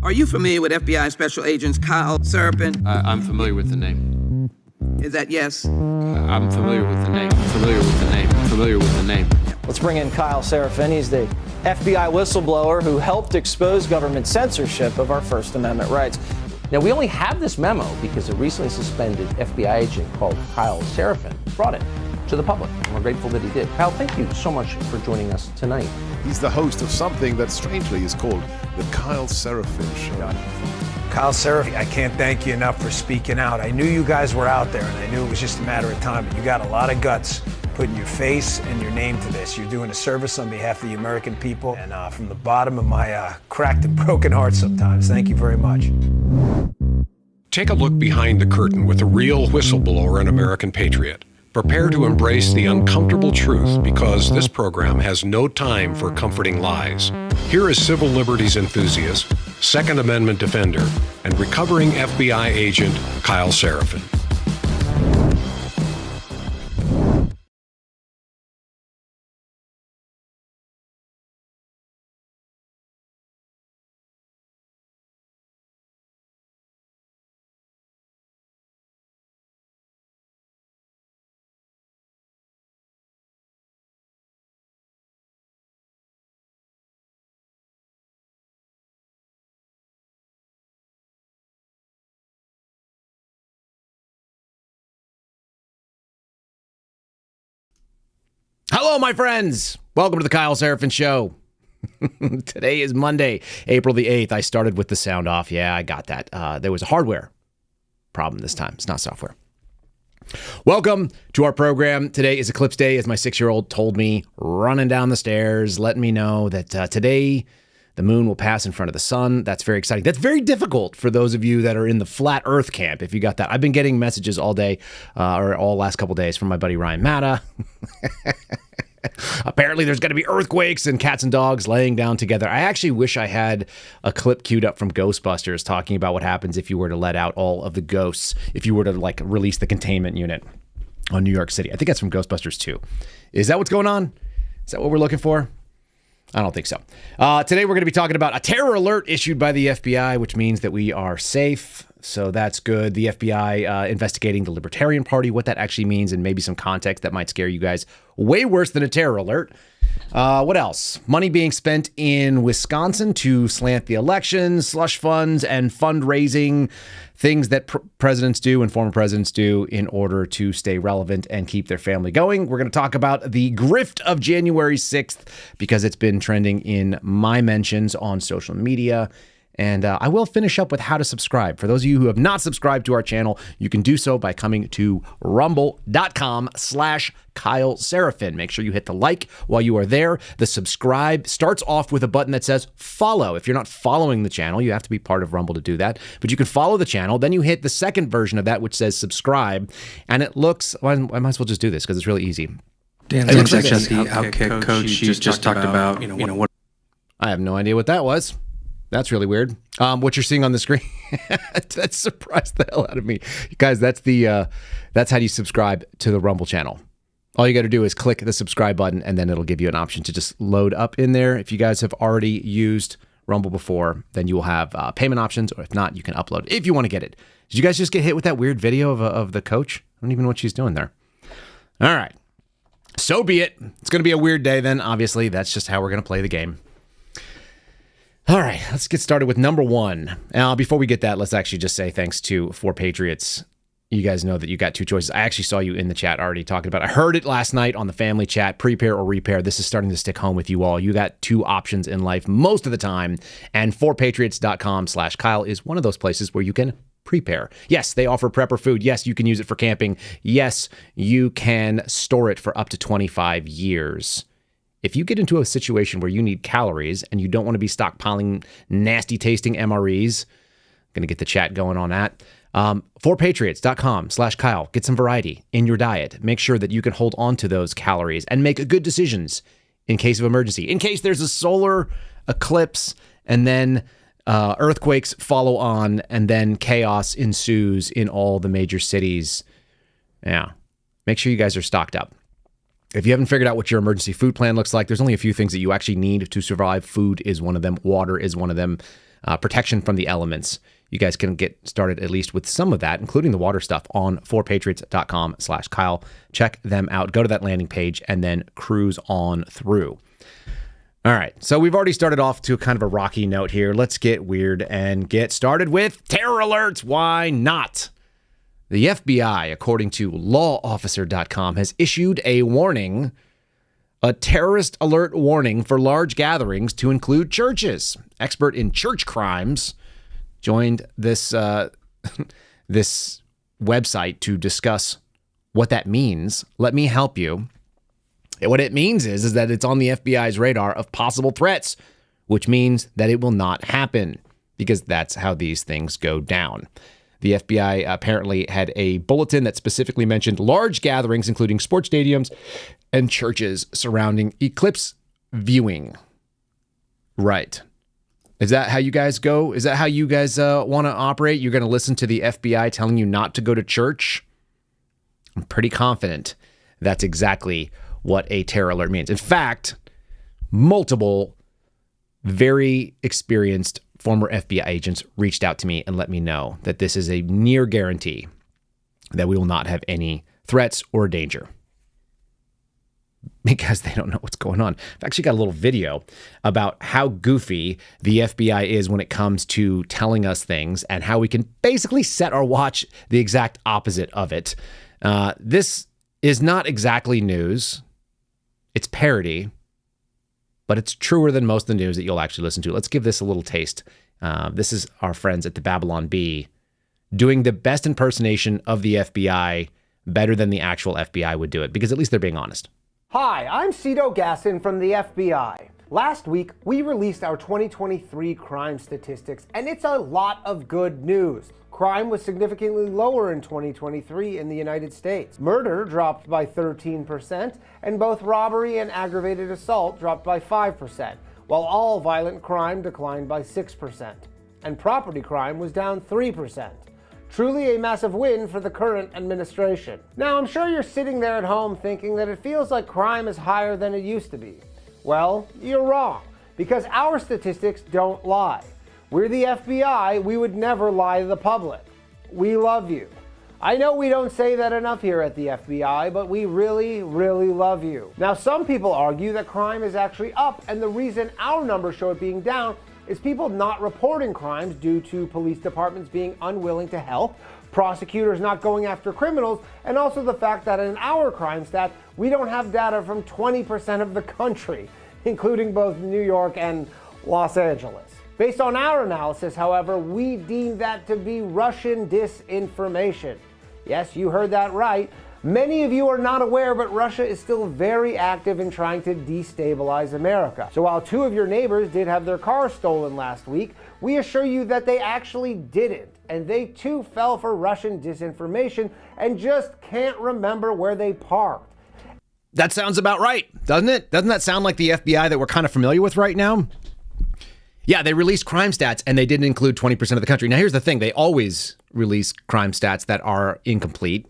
Are you familiar with FBI Special Agents Kyle Seraphin? I'm familiar with the name. Is that yes? I'm familiar with the name. Familiar with the name. Familiar with the name. Let's bring in Kyle Seraphin. He's the FBI whistleblower who helped expose government censorship of our First Amendment rights. Now, we only have this memo because a recently suspended FBI agent called Kyle Seraphin brought it to the public. And we're grateful that he did. Kyle, thank you so much for joining us tonight. He's the host of something that strangely is called the Kyle Seraphin Show. Kyle Seraphin, I can't thank you enough for speaking out. I knew you guys were out there, and I knew it was just a matter of time, but you got a lot of guts putting your face and your name to this. You're doing a service on behalf of the American people, and from the bottom of my cracked and broken heart sometimes, thank you very much. Take a look behind the curtain with a real whistleblower and American patriot. Prepare to embrace the uncomfortable truth because this program has no time for comforting lies. Here is civil liberties enthusiast, Second Amendment defender, and recovering FBI agent Kyle Seraphin. Hello, my friends. Welcome to the Kyle Seraphin Show. Today is Monday, April the 8th. I started with the sound off. Yeah, I got that. There was a hardware problem this time. It's not software. Welcome to our program. Today is Eclipse Day, as my 6-year-old told me, running down the stairs, letting me know that today the moon will pass in front of the sun. That's very exciting. That's very difficult for those of you that are in the flat earth camp, if you got that. I've been getting messages all day, or all last couple days, from my buddy Ryan Matta. Apparently there's going to be earthquakes and cats and dogs laying down together. I actually wish I had a clip queued up from Ghostbusters talking about what happens if you were to let out all of the ghosts, if you were to like release the containment unit on New York City. I think that's from Ghostbusters 2. Is that what's going on? Is that what we're looking for? I don't think so. Today we're going to be talking about a terror alert issued by the FBI, which means that we are safe. So that's good. The FBI investigating the Libertarian Party, what that actually means, and maybe some context that might scare you guys. Way worse than a terror alert. What else? Money being spent in Wisconsin to slant the elections, slush funds, and fundraising, things that presidents do and former presidents do in order to stay relevant and keep their family going. We're going to talk about the grift of January 6th because it's been trending in my mentions on social media. And I will finish up with how to subscribe. For those of you who have not subscribed to our channel, you can do so by coming to rumble.com/Kyle Seraphin. Make sure you hit the like while you are there. The subscribe starts off with a button that says follow. If you're not following the channel, you have to be part of Rumble to do that. But you can follow the channel. Then you hit the second version of that, which says subscribe. And it looks, well, I might as well just do this because it's really easy. Dan It looks like Zach, the Outkick coach, you just talked about, what. I have no idea what that was. That's really weird. What you're seeing on the screen, that surprised the hell out of me. Guys, that's how you subscribe to the Rumble channel. All you got to do is click the subscribe button, and then it'll give you an option to just load up in there. If you guys have already used Rumble before, then you will have payment options, or if not, you can upload if you want to get it. Did you guys just get hit with that weird video of the coach? I don't even know what she's doing there. All right. So be it. It's going to be a weird day then. Obviously, that's just how we're going to play the game. All right, let's get started with number one. Before we get that, let's actually just say thanks to 4Patriots. You guys know that you got two choices. I actually saw you in the chat already talking about it. I heard it last night on the family chat, prepare or repair. This is starting to stick home with you all. You got two options in life most of the time, and 4patriots.com/Kyle is one of those places where you can prepare. Yes, they offer prepper food. Yes, you can use it for camping. Yes, you can store it for up to 25 years. If you get into a situation where you need calories and you don't want to be stockpiling nasty tasting MREs, I'm going to get the chat going on that. 4patriots.com/Kyle. Get some variety in your diet. Make sure that you can hold on to those calories and make good decisions in case of emergency. In case there's a solar eclipse and then earthquakes follow on and then chaos ensues in all the major cities. Yeah. Make sure you guys are stocked up. If you haven't figured out what your emergency food plan looks like, there's only a few things that you actually need to survive. Food is one of them. Water is one of them. Protection from the elements. You guys can get started at least with some of that, including the water stuff, on forpatriots.com/Kyle. Check them out. Go to that landing page and then cruise on through. All right. So we've already started off to kind of a rocky note here. Let's get weird and get started with terror alerts. Why not? The FBI, according to lawofficer.com, has issued a warning, a terrorist alert warning for large gatherings to include churches. Expert in church crimes joined this this website to discuss what that means. Let me help you. What it means is that it's on the FBI's radar of possible threats, which means that it will not happen because that's how these things go down. The FBI apparently had a bulletin that specifically mentioned large gatherings, including sports stadiums and churches surrounding Eclipse viewing. Right. Is that how you guys go? Is that how you guys want to operate? You're going to listen to the FBI telling you not to go to church? I'm pretty confident that's exactly what a terror alert means. In fact, multiple very experienced former FBI agents reached out to me and let me know that this is a near guarantee that we will not have any threats or danger because they don't know what's going on. I've actually got a little video about how goofy the FBI is when it comes to telling us things and how we can basically set our watch the exact opposite of it. This is not exactly news. It's parody, but it's truer than most of the news that you'll actually listen to. Let's give this a little taste. This is our friends at the Babylon Bee doing the best impersonation of the FBI, better than the actual FBI would do it, because at least they're being honest. Hi, I'm Cito Gasson from the FBI. Last week, we released our 2023 crime statistics, and it's a lot of good news. Crime was significantly lower in 2023 in the United States. Murder dropped by 13%, and both robbery and aggravated assault dropped by 5%, while all violent crime declined by 6%. And property crime was down 3%. Truly a massive win for the current administration. Now, I'm sure you're sitting there at home thinking that it feels like crime is higher than it used to be. Well, you're wrong, because our statistics don't lie. We're the FBI, we would never lie to the public. We love you. I know we don't say that enough here at the FBI, but we really, really love you. Now, some people argue that crime is actually up, and the reason our numbers show it being down is people not reporting crimes due to police departments being unwilling to help, prosecutors not going after criminals, and also the fact that in our crime stats, we don't have data from 20% of the country, including both New York and Los Angeles. Based on our analysis, however, we deem that to be Russian disinformation. Yes, you heard that right. Many of you are not aware, but Russia is still very active in trying to destabilize America. So while 2 of your neighbors did have their cars stolen last week, we assure you that they actually didn't. And they too fell for Russian disinformation and just can't remember where they parked. That sounds about right, doesn't it? Doesn't that sound like the FBI that we're kind of familiar with right now? Yeah, they released crime stats and they didn't include 20% of the country. Now, here's the thing. They always release crime stats that are incomplete.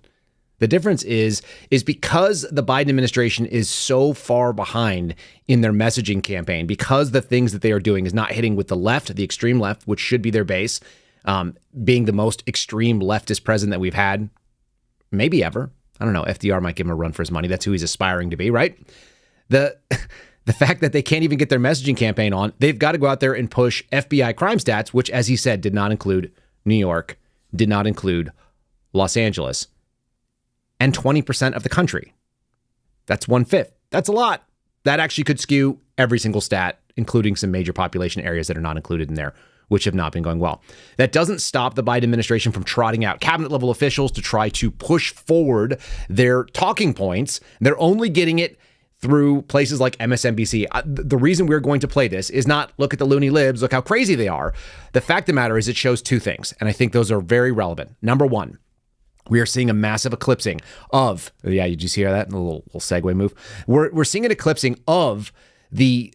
The difference is because the Biden administration is so far behind in their messaging campaign, because the things that they are doing is not hitting with the left, the extreme left, which should be their base, being the most extreme leftist president that we've had, maybe ever. I don't know. FDR might give him a run for his money. That's who he's aspiring to be, right? The fact that they can't even get their messaging campaign on, they've got to go out there and push FBI crime stats, which, as he said, did not include New York, did not include Los Angeles, and 20% of the country. That's 1/5. That's a lot. That actually could skew every single stat, including some major population areas that are not included in there, which have not been going well. That doesn't stop the Biden administration from trotting out cabinet level officials to try to push forward their talking points. They're only getting it through places like MSNBC. The reason we're going to play this is not look at the loony libs, look how crazy they are. The fact of the matter is it shows 2 things, and I think those are very relevant. Number one, we are seeing a massive eclipsing of, did you see that? A little segue move. We're seeing an eclipsing of the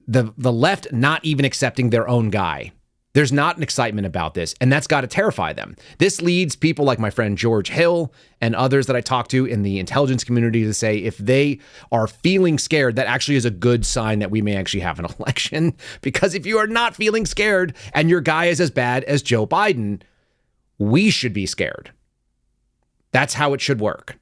left not even accepting their own guy. There's not an excitement about this, and that's got to terrify them. This leads people like my friend George Hill and others that I talk to in the intelligence community to say if they are feeling scared, that actually is a good sign that we may actually have an election. Because if you are not feeling scared and your guy is as bad as Joe Biden, we should be scared. That's how it should work.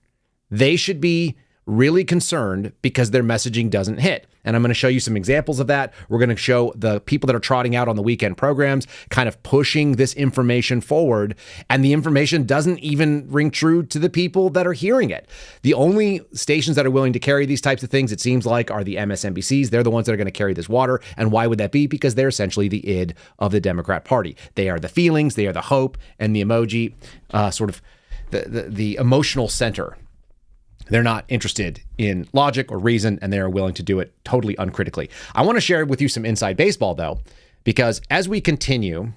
They should be really concerned because their messaging doesn't hit. And I'm going to show you some examples of that. We're going to show the people that are trotting out on the weekend programs, kind of pushing this information forward. And the information doesn't even ring true to the people that are hearing it. The only stations that are willing to carry these types of things, it seems like, are the MSNBCs. They're the ones that are going to carry this water. And why would that be? Because they're essentially the id of the Democrat Party. They are the feelings, they are the hope, and the emoji, sort of the emotional center. They're not interested in logic or reason, and they are willing to do it totally uncritically. I want to share with you some inside baseball, though, because as we continue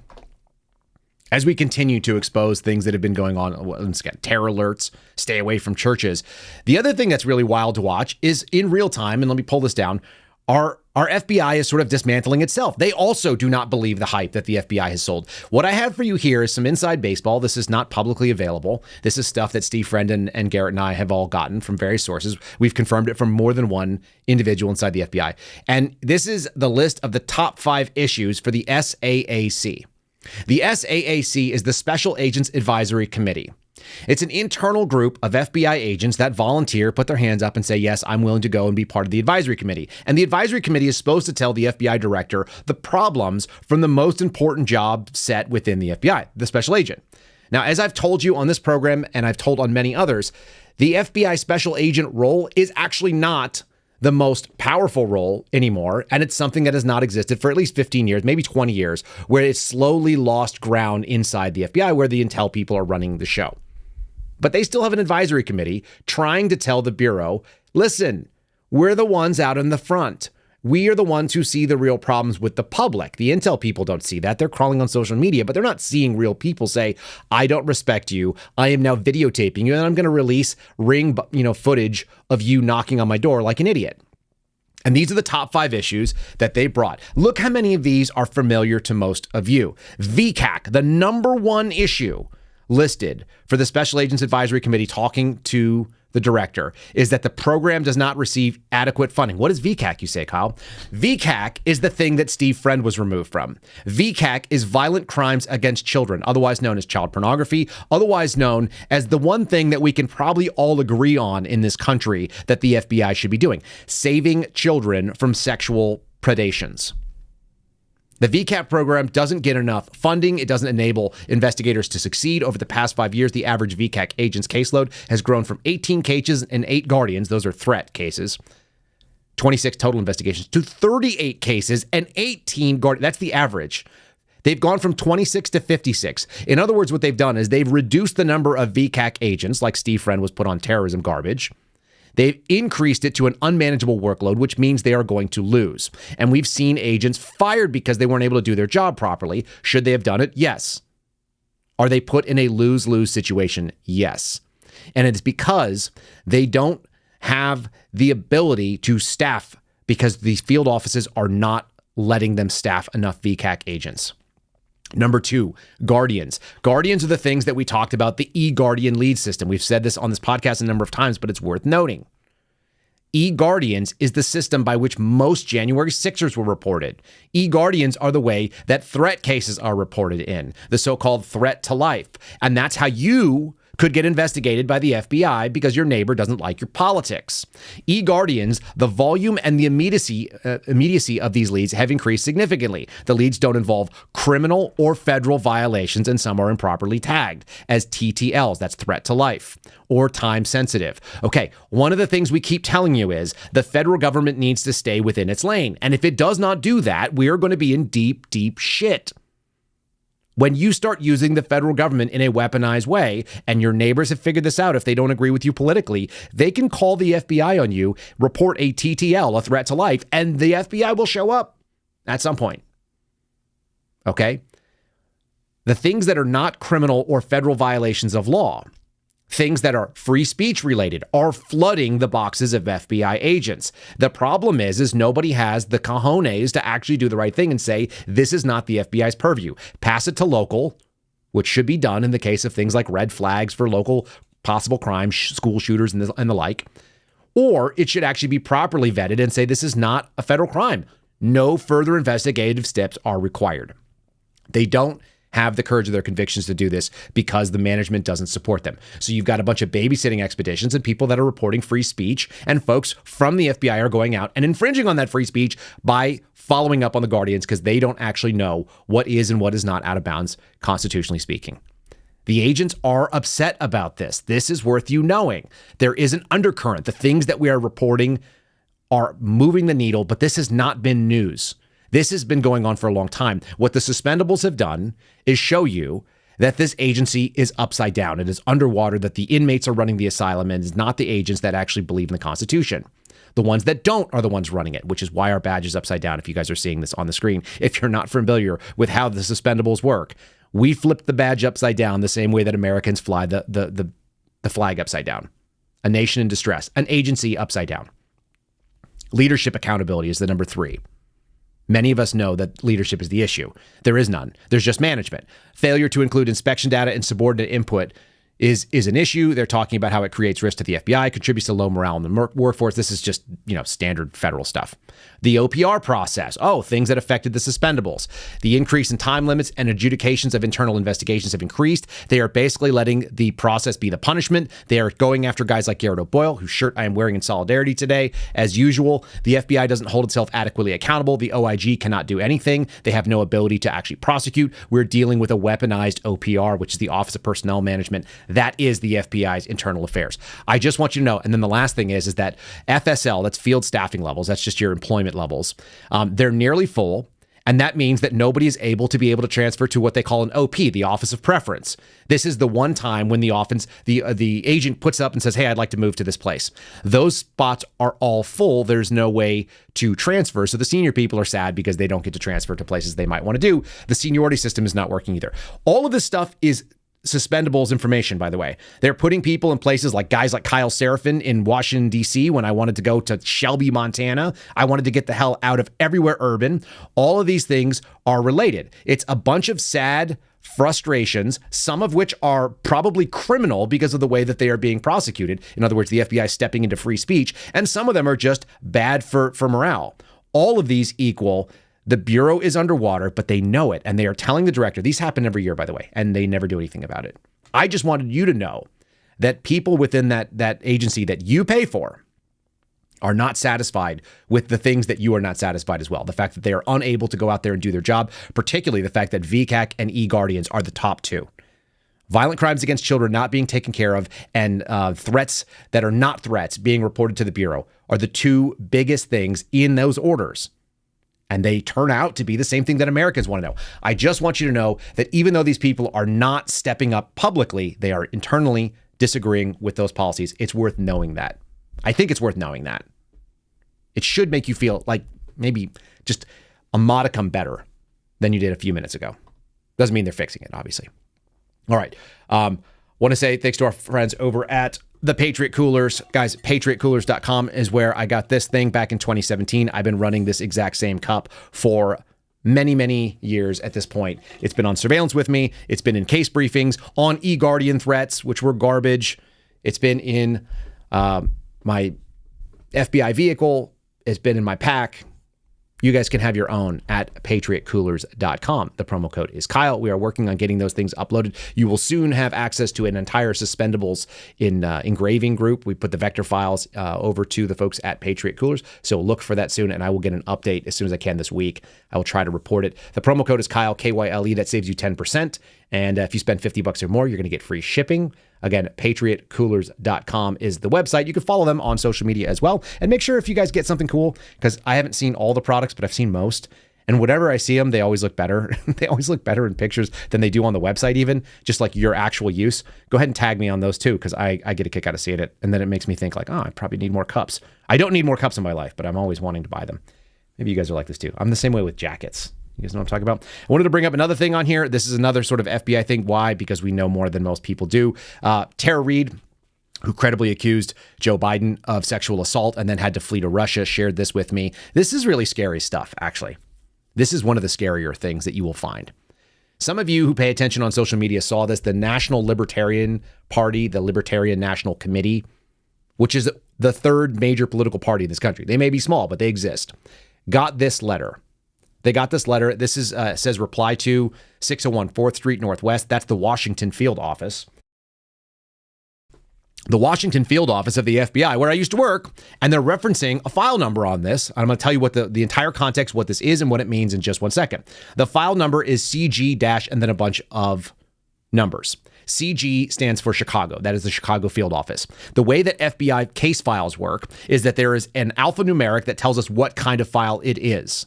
to expose things that have been going on, terror alerts, stay away from churches. The other thing that's really wild to watch is in real time, and let me pull this down, our FBI is sort of dismantling itself. They also do not believe the hype that the FBI has sold. What I have for you here is some inside baseball. This is not publicly available. This is stuff that Steve Friend and Garrett and I have all gotten from various sources. We've confirmed it from more than one individual inside the FBI. And this is the list of the top 5 issues for the SAAC. The SAAC is the Special Agents Advisory Committee. It's an internal group of FBI agents that volunteer, put their hands up and say, yes, I'm willing to go and be part of the advisory committee. And the advisory committee is supposed to tell the FBI director the problems from the most important job set within the FBI, the special agent. Now, as I've told you on this program, and I've told on many others, the FBI special agent role is actually not the most powerful role anymore. And it's something that has not existed for at least 15 years, maybe 20 years, where it's slowly lost ground inside the FBI, where the intel people are running the show. But they still have an advisory committee trying to tell the Bureau, listen, we're the ones out in the front. We are the ones who see the real problems with the public. The intel people don't see that. They're crawling on social media, but they're not seeing real people say, I don't respect you. I am now videotaping you, and I'm going to release footage of you knocking on my door like an idiot. And these are the top 5 issues that they brought. Look how many of these are familiar to most of you. VCAC, the number 1 issue listed for the Special Agents Advisory Committee talking to the director is that the program does not receive adequate funding. What is VCAC, you say, Kyle? VCAC is the thing that Steve Friend was removed from. VCAC is violent crimes against children, otherwise known as child pornography, otherwise known as the one thing that we can probably all agree on in this country that the FBI should be doing, saving children from sexual predations. The VCAP program doesn't get enough funding. It doesn't enable investigators to succeed. Over the past 5 years, the average VCAC agent's caseload has grown from 18 cases and 8 guardians, those are threat cases, 26 total investigations, to 38 cases and 18 guardians. That's the average. They've gone from 26 to 56. In other words, what they've done is they've reduced the number of VCAC agents, like Steve Friend was put on terrorism garbage. They've increased it to an unmanageable workload, which means they are going to lose. And we've seen agents fired because they weren't able to do their job properly. Should they have done it? Yes. Are they put in a lose-lose situation? Yes. And it's because they don't have the ability to staff because these field offices are not letting them staff enough VCAC agents. Number 2, guardians. Guardians are the things that we talked about, the eGuardian lead system. We've said this on this podcast a number of times, but it's worth noting. eGuardians is the system by which most January 6ers were reported. eGuardians are the way that threat cases are reported in, the so-called threat to life. And that's how you could get investigated by the FBI because your neighbor doesn't like your politics. eGuardians, the volume and the immediacy of these leads have increased significantly. The leads don't involve criminal or federal violations, and some are improperly tagged as TTLs, that's threat to life, or time sensitive. Okay, one of the things we keep telling you is the federal government needs to stay within its lane. And if it does not do that, we are going to be in deep, deep shit. When you start using the federal government in a weaponized way, and your neighbors have figured this out, if they don't agree with you politically, they can call the FBI on you, report a TTL, a threat to life, and the FBI will show up at some point. Okay? The things that are not criminal or federal violations of law, things that are free speech related are flooding the boxes of FBI agents. The problem is nobody has the cojones to actually do the right thing and say, this is not the FBI's purview. Pass it to local, which should be done in the case of things like red flags for local possible crimes, school shooters and the like. Or it should actually be properly vetted and say, this is not a federal crime. No further investigative steps are required. They don't have the courage of their convictions to do this because the management doesn't support them. So you've got a bunch of babysitting expeditions and people that are reporting free speech, and folks from the FBI are going out and infringing on that free speech by following up on the Guardians because they don't actually know what is and what is not out of bounds, constitutionally speaking. The agents are upset about this. This is worth you knowing. There is an undercurrent. The things that we are reporting are moving the needle, but this has not been news. This has been going on for a long time. What the suspendables have done is show you that this agency is upside down. It is underwater, that the inmates are running the asylum and it's not the agents that actually believe in the Constitution. The ones that don't are the ones running it, which is why our badge is upside down if you guys are seeing this on the screen. If you're not familiar with how the suspendables work, we flip the badge upside down the same way that Americans fly the flag upside down. A nation in distress, an agency upside down. Leadership accountability is the number 3. Many of us know that leadership is the issue. There is none. There's just management. Failure to include inspection data and subordinate input is an issue. They're talking about how it creates risk to the FBI, contributes to low morale in the workforce. This is just, standard federal stuff. The OPR process. Things that affected the suspendables. The increase in time limits and adjudications of internal investigations have increased. They are basically letting the process be the punishment. They are going after guys like Garrett O'Boyle, whose shirt I am wearing in solidarity today. As usual, the FBI doesn't hold itself adequately accountable. The OIG cannot do anything. They have no ability to actually prosecute. We're dealing with a weaponized OPR, which is the Office of Personnel Management. That is the FBI's internal affairs. I just want you to know. And then the last thing is that FSL, that's field staffing levels, that's just your employment levels, they're nearly full. And that means that nobody is able to transfer to what they call an OP, the Office of Preference. This is the one time when the agent puts up and says, hey, I'd like to move to this place. Those spots are all full. There's no way to transfer. So the senior people are sad because they don't get to transfer to places they might want to do. The seniority system is not working either. All of this stuff is suspendables information, by the way. They're putting people in places like guys like Kyle Seraphin in Washington, D.C. When I wanted to go to Shelby, Montana, I wanted to get the hell out of everywhere urban. All of these things are related. It's a bunch of sad frustrations, some of which are probably criminal because of the way that they are being prosecuted. In other words, the FBI stepping into free speech, and some of them are just bad for morale. All of these equal the Bureau is underwater, but they know it, and they are telling the director. These happen every year, by the way, and they never do anything about it. I just wanted you to know that people within that agency that you pay for are not satisfied with the things that you are not satisfied as well. The fact that they are unable to go out there and do their job, particularly the fact that VCAC and eGuardians are the top 2. Violent crimes against children not being taken care of, and threats that are not threats being reported to the Bureau are the 2 biggest things in those orders. And they turn out to be the same thing that Americans want to know. I just want you to know that even though these people are not stepping up publicly, they are internally disagreeing with those policies. It's worth knowing that. I think it's worth knowing that. It should make you feel like maybe just a modicum better than you did a few minutes ago. Doesn't mean they're fixing it, obviously. All right. Want to say thanks to our friends over at the Patriot Coolers. Guys, patriotcoolers.com is where I got this thing back in 2017. I've been running this exact same cup for many, many years at this point. It's been on surveillance with me. It's been in case briefings, on eGuardian threats, which were garbage. It's been in my FBI vehicle. It's been in my pack. You guys can have your own at patriotcoolers.com. The promo code is Kyle. We are working on getting those things uploaded. You will soon have access to an entire suspendables in engraving group. We put the vector files over to the folks at Patriot Coolers. So look for that soon, and I will get an update as soon as I can this week. I will try to report it. The promo code is Kyle, K-Y-L-E. That saves you 10%. And if you spend $50 or more, you're going to get free shipping. Again, patriotcoolers.com is the website. You can follow them on social media as well. And make sure if you guys get something cool, because I haven't seen all the products, but I've seen most. And whenever I see them, they always look better. They always look better in pictures than they do on the website even, just like your actual use. Go ahead and tag me on those too, because I get a kick out of seeing it. And then it makes me think like, I probably need more cups. I don't need more cups in my life, but I'm always wanting to buy them. Maybe you guys are like this too. I'm the same way with jackets. You guys know what I'm talking about? I wanted to bring up another thing on here. This is another sort of FBI thing. Why? Because we know more than most people do. Tara Reid, who credibly accused Joe Biden of sexual assault and then had to flee to Russia, shared this with me. This is really scary stuff, actually. This is one of the scarier things that you will find. Some of you who pay attention on social media saw this. The National Libertarian Party, the Libertarian National Committee, which is the third major political party in this country. They may be small, but they exist. Got this letter. They got this letter. This is says reply to 601 4th Street Northwest. That's the Washington field office. The Washington field office of the FBI, where I used to work, and they're referencing a file number on this. I'm going to tell you what the entire context, what this is and what it means in just 1 second. The file number is CG- and then a bunch of numbers. CG stands for Chicago. That is the Chicago field office. The way that FBI case files work is that there is an alphanumeric that tells us what kind of file it is,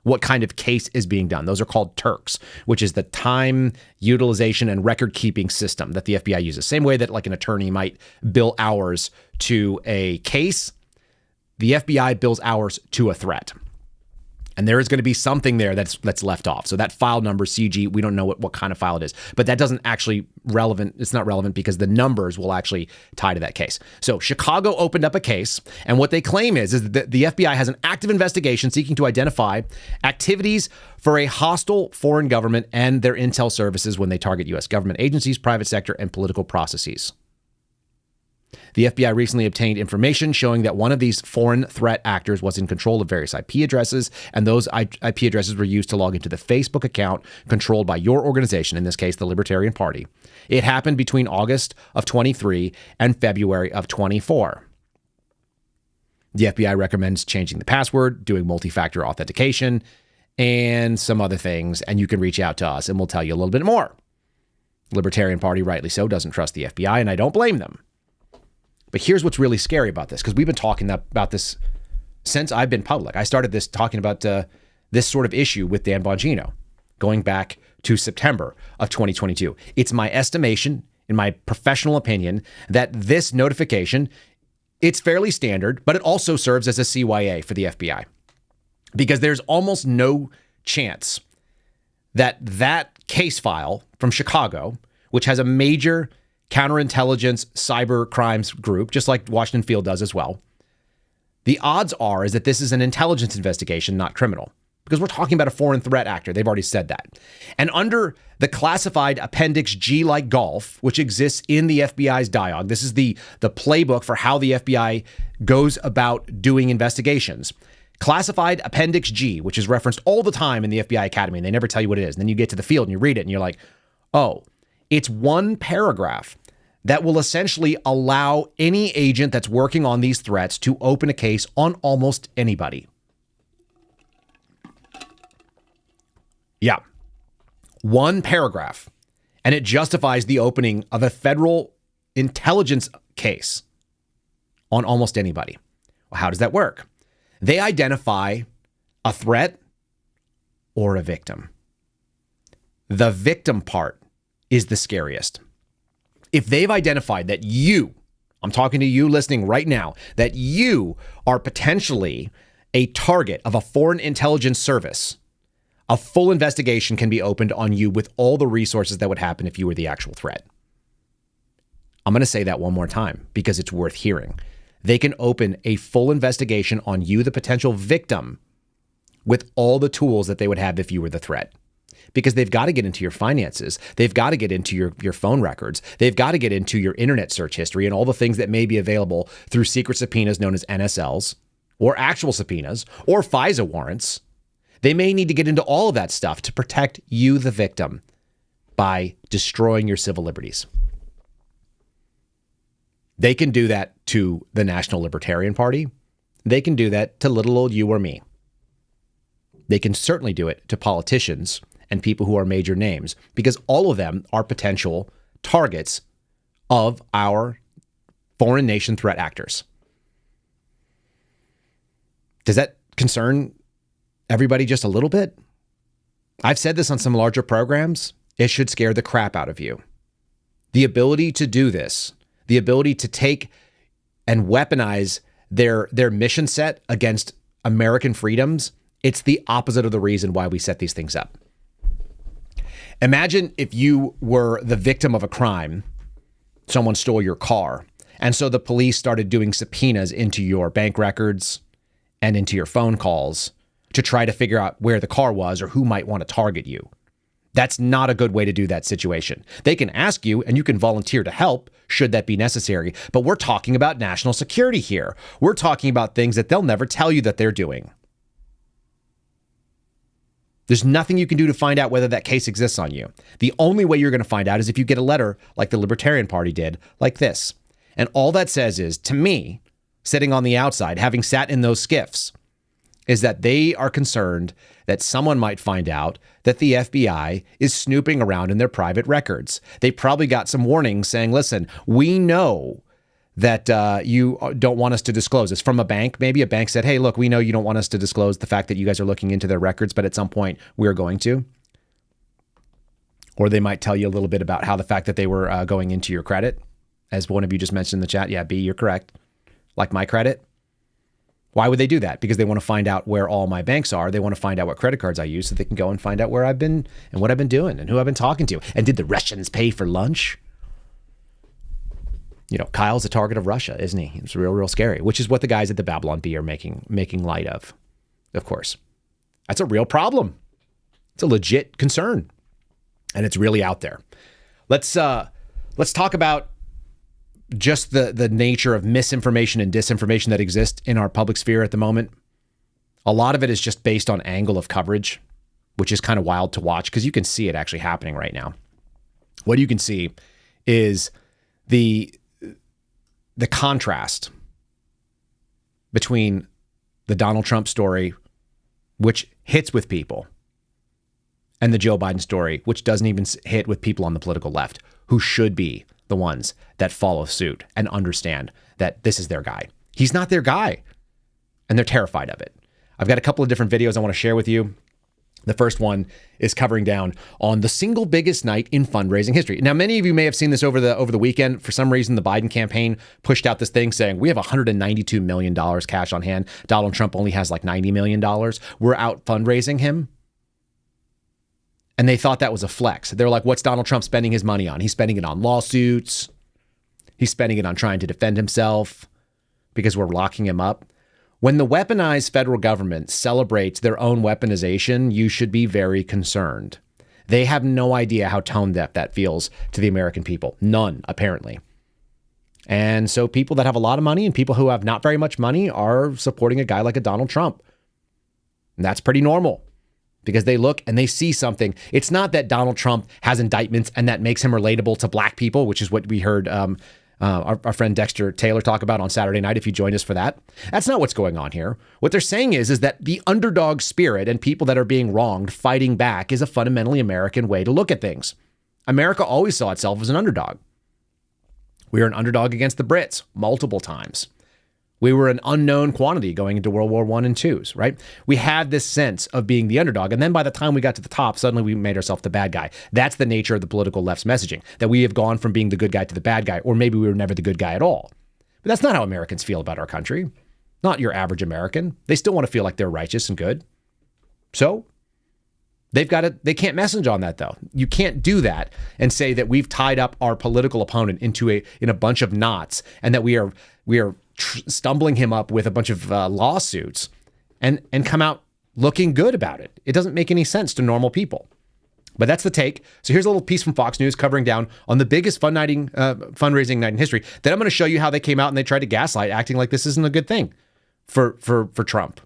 what kind of case is being done. Those are called TURCs, which is the time utilization and record keeping system that the FBI uses. Same way that like an attorney might bill hours to a case, the FBI bills hours to a threat. And there is going to be something there that's left off. So that file number, CG, we don't know what kind of file it is. But that doesn't actually relevant. It's not relevant because the numbers will actually tie to that case. So Chicago opened up a case. And what they claim is that the FBI has an active investigation seeking to identify activities for a hostile foreign government and their intel services when they target U.S. government agencies, private sector, and political processes. The FBI recently obtained information showing that one of these foreign threat actors was in control of various IP addresses, and those IP addresses were used to log into the Facebook account controlled by your organization, in this case, the Libertarian Party. It happened between August of 23 and February of 24. The FBI recommends changing the password, doing multi-factor authentication, and some other things, and you can reach out to us, and we'll tell you a little bit more. Libertarian Party, rightly so, doesn't trust the FBI, and I don't blame them. But here's what's really scary about this, because we've been talking about this since I've been public. I started this talking about this sort of issue with Dan Bongino going back to September of 2022. It's my estimation, in my professional opinion, that this notification, it's fairly standard, but it also serves as a CYA for the FBI. Because there's almost no chance that that case file from Chicago, which has a major counterintelligence cyber crimes group, just like Washington Field does as well. The odds are is that this is an intelligence investigation, not criminal, because we're talking about a foreign threat actor. They've already said that. And under the classified Appendix G, like golf, which exists in the FBI's dialogue, this is the playbook for how the FBI goes about doing investigations. Classified Appendix G, which is referenced all the time in the FBI Academy, and they never tell you what it is. And then you get to the field and you read it and you're like, oh, it's one paragraph that will essentially allow any agent that's working on these threats to open a case on almost anybody. Yeah. One paragraph. And it justifies the opening of a federal intelligence case on almost anybody. Well, how does that work? They identify a threat or a victim. The victim part is the scariest. If they've identified that you, I'm talking to you listening right now, that you are potentially a target of a foreign intelligence service, a full investigation can be opened on you with all the resources that would happen if you were the actual threat. I'm going to say that one more time because it's worth hearing. They can open a full investigation on you, the potential victim, with all the tools that they would have if you were the threat. Because they've got to get into your finances. They've got to get into your phone records. They've got to get into your internet search history and all the things that may be available through secret subpoenas known as NSLs or actual subpoenas or FISA warrants. They may need to get into all of that stuff to protect you, the victim, by destroying your civil liberties. They can do that to the National Libertarian Party. They can do that to little old you or me. They can certainly do it to politicians and people who are major names, because all of them are potential targets of our foreign nation threat actors. Does that concern everybody just a little bit? I've said this on some larger programs. It should scare the crap out of you. The ability to do this, the ability to take and weaponize their mission set against American freedoms It's the opposite of the reason why we set these things up. Imagine if you were the victim of a crime, someone stole your car, and so the police started doing subpoenas into your bank records and into your phone calls to try to figure out where the car was or who might want to target you. That's not a good way to do that situation. They can ask you and you can volunteer to help should that be necessary. But we're talking about national security here. We're talking about things that they'll never tell you that they're doing. There's nothing you can do to find out whether that case exists on you. The only way you're going to find out is if you get a letter like the Libertarian Party did, like this. And all that says is, to me, sitting on the outside, having sat in those skiffs, is that they are concerned that someone might find out that the FBI is snooping around in their private records. They probably got some warnings saying, listen, we know that you don't want us to disclose this. From a bank, maybe a bank said, hey, look, we know you don't want us to disclose the fact that you guys are looking into their records, but at some point we're going to. Or they might tell you a little bit about how the fact that they were going into your credit, as one of you just mentioned in the chat. Yeah, B, you're correct. Like my credit. Why would they do that? Because they want to find out where all my banks are. They want to find out what credit cards I use so they can go and find out where I've been and what I've been doing and who I've been talking to. And did the Russians pay for lunch? You know, Kyle's a target of Russia, isn't he? It's real scary, which is what the guys at the Babylon Bee are making light of course. That's a real problem. It's a legit concern. And it's really out there. Let's talk about just the nature of misinformation and disinformation that exists in our public sphere at the moment. A lot of it is just based on angle of coverage, which is kind of wild to watch because you can see it actually happening right now. What you can see is the contrast between the Donald Trump story, which hits with people, and the Joe Biden story, which doesn't even hit with people on the political left, who should be the ones that follow suit and understand that this is their guy. He's not their guy, and they're terrified of it. I've got a couple of different videos I want to share with you. The first one is covering down on the single biggest night in fundraising history. Now, many of you may have seen this over the weekend. For some reason, the Biden campaign pushed out this thing saying we have $192 million cash on hand. Donald Trump only has like $90 million. We're out fundraising him. And they thought that was a flex. They're like, what's Donald Trump spending his money on? He's spending it on lawsuits. He's spending it on trying to defend himself because we're locking him up. When the weaponized federal government celebrates their own weaponization, you should be very concerned. They have no idea how tone deaf that feels to the American people. None, apparently. And so people that have a lot of money and people who have not very much money are supporting a guy like a Donald Trump. And that's pretty normal because they look and they see something. It's not that Donald Trump has indictments and that makes him relatable to black people, which is what we heard our friend Dexter Taylor talk about on Saturday night, if you joined us for that. That's not what's going on here. What they're saying is that the underdog spirit and people that are being wronged fighting back is a fundamentally American way to look at things. America always saw itself as an underdog. We were an underdog against the Brits multiple times. We were an unknown quantity going into World War I and IIs, right? We had this sense of being the underdog. And then by the time we got to the top, suddenly we made ourselves the bad guy. That's the nature of the political left's messaging, that we have gone from being the good guy to the bad guy, or maybe we were never the good guy at all. But that's not how Americans feel about our country. Not your average American. They still want to feel like they're righteous and good. So they can't message on that though. You can't do that and say that we've tied up our political opponent in a bunch of knots and that we are stumbling him up with a bunch of lawsuits and come out looking good about it. It doesn't make any sense to normal people. But that's the take. So here's a little piece from Fox News covering down on the biggest fundraising night in history. Then I'm going to show you how they came out and they tried to gaslight, acting like this isn't a good thing for Trump.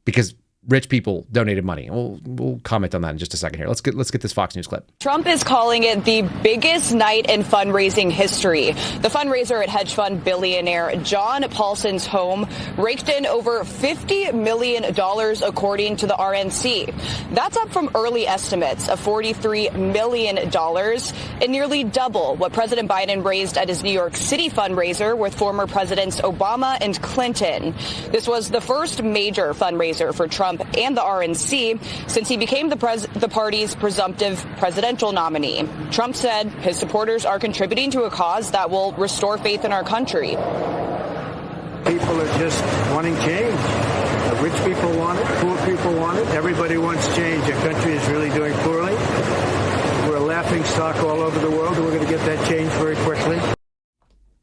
Because rich people donated money. We'll comment on that in just a second here. Let's get this Fox News clip. Trump is calling it the biggest night in fundraising history. The fundraiser at hedge fund billionaire John Paulson's home raked in over $50 million, according to the RNC. That's up from early estimates of $43 million and nearly double what President Biden raised at his New York City fundraiser with former Presidents Obama and Clinton. This was the first major fundraiser for Trump and the RNC since he became the party's presumptive presidential nominee. Trump said his supporters are contributing to a cause that will restore faith in our country. People are just wanting change. Rich people want it. Poor people want it. Everybody wants change. Our country is really doing poorly. We're a laughing stock all over the world, and we're going to get that change very quickly.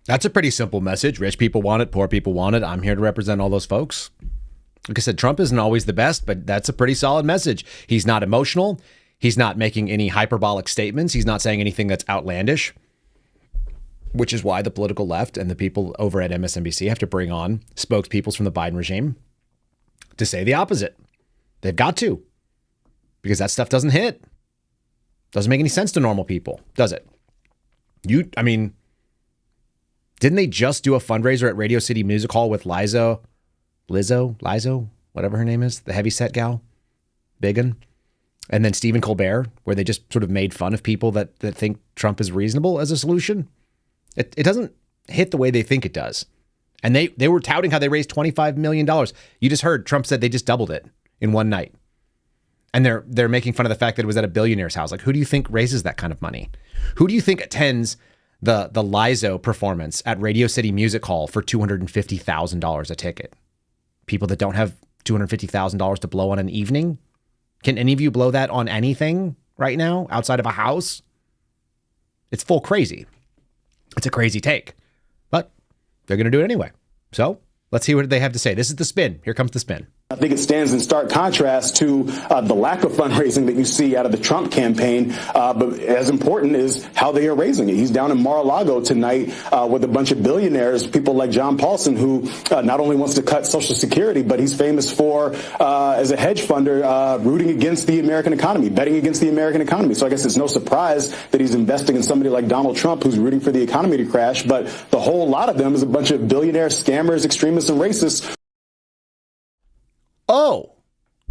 That's a pretty simple message. Rich people want it. Poor people want it. I'm here to represent all those folks. Like I said, Trump isn't always the best, but that's a pretty solid message. He's not emotional. He's not making any hyperbolic statements. He's not saying anything that's outlandish, which is why the political left and the people over at MSNBC have to bring on spokespeople from the Biden regime to say the opposite. They've got to, because that stuff doesn't hit. Doesn't make any sense to normal people, does it? Didn't they just do a fundraiser at Radio City Music Hall with Lizzo, whatever her name is, the heavyset gal, Biggin, and then Stephen Colbert, where they just sort of made fun of people that think Trump is reasonable as a solution? It doesn't hit the way they think it does. And they were touting how they raised $25 million. You just heard Trump said they just doubled it in one night. And they're making fun of the fact that it was at a billionaire's house. Like, who do you think raises that kind of money? Who do you think attends the Lizzo performance at Radio City Music Hall for $250,000 a ticket? People that don't have $250,000 to blow on an evening? Can any of you blow that on anything right now outside of a house? It's full crazy. It's a crazy take, but they're going to do it anyway. So let's see what they have to say. This is the spin. Here comes the spin. I think it stands in stark contrast to the lack of fundraising that you see out of the Trump campaign. But as important is how they are raising it. He's down in Mar-a-Lago tonight with a bunch of billionaires, people like John Paulson, who not only wants to cut Social Security, but he's famous for, as a hedge funder, rooting against the American economy, betting against the American economy. So I guess it's no surprise that he's investing in somebody like Donald Trump, who's rooting for the economy to crash. But the whole lot of them is a bunch of billionaire scammers, extremists, and racists. Oh,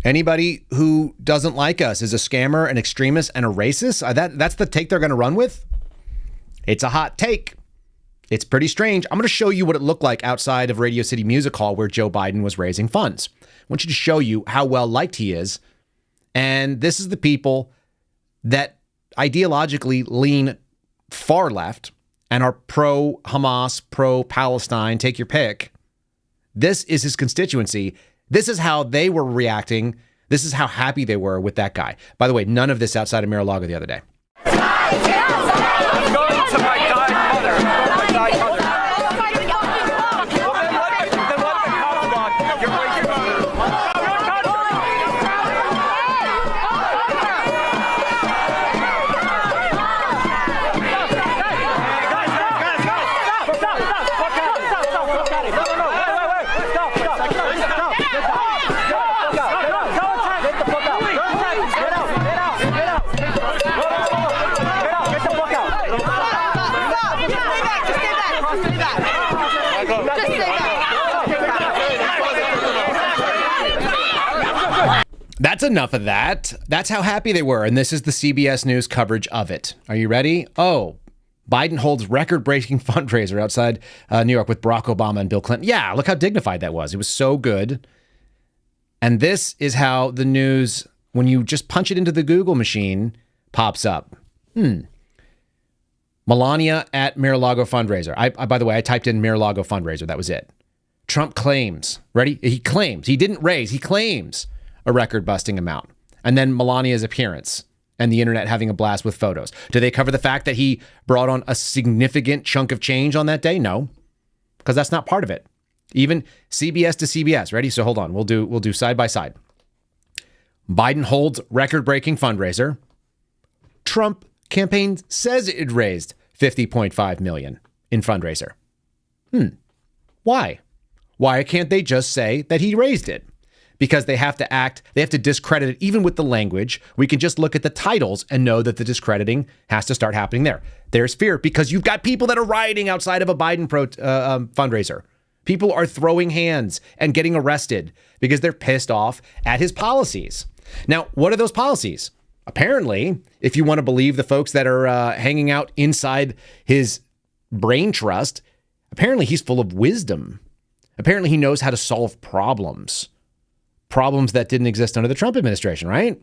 anybody who doesn't like us is a scammer, an extremist, and a racist? That's the take they're going to run with? It's a hot take. It's pretty strange. I'm going to show you what it looked like outside of Radio City Music Hall where Joe Biden was raising funds. I want you to show you how well liked he is. And this is the people that ideologically lean far left and are pro-Hamas, pro-Palestine, take your pick. This is his constituency. This is how they were reacting. This is how happy they were with that guy. By the way, none of this outside of Mar-a-Lago the other day. I'm going to my dying mother. My dying mother. Then let the cops walk. You're wasting money. That's enough of that. That's how happy they were. And this is the CBS News coverage of it. Are you ready? Oh, Biden holds record-breaking fundraiser outside New York with Barack Obama and Bill Clinton. Yeah, look how dignified that was. It was so good. And this is how the news, when you just punch it into the Google machine, pops up. Melania at Mar-a-Lago fundraiser. I by the way, I typed in Mar-a-Lago fundraiser. That was it. Trump claims. Ready? He claims. He didn't raise. He claims a record-busting amount. And then Melania's appearance and the internet having a blast with photos. Do they cover the fact that he brought on a significant chunk of change on that day? No, because that's not part of it. Even CBS to CBS. Ready? So hold on. We'll do side by side. Biden holds record-breaking fundraiser. Trump campaign says it raised $50.5 million in fundraiser. Why? Why can't they just say that he raised it? Because they have to discredit it even with the language. We can just look at the titles and know that the discrediting has to start happening there. There's fear because you've got people that are rioting outside of a Biden fundraiser. People are throwing hands and getting arrested because they're pissed off at his policies. Now, what are those policies? Apparently, if you want to believe the folks that are hanging out inside his brain trust, apparently he's full of wisdom. Apparently he knows how to solve problems that didn't exist under the Trump administration, right?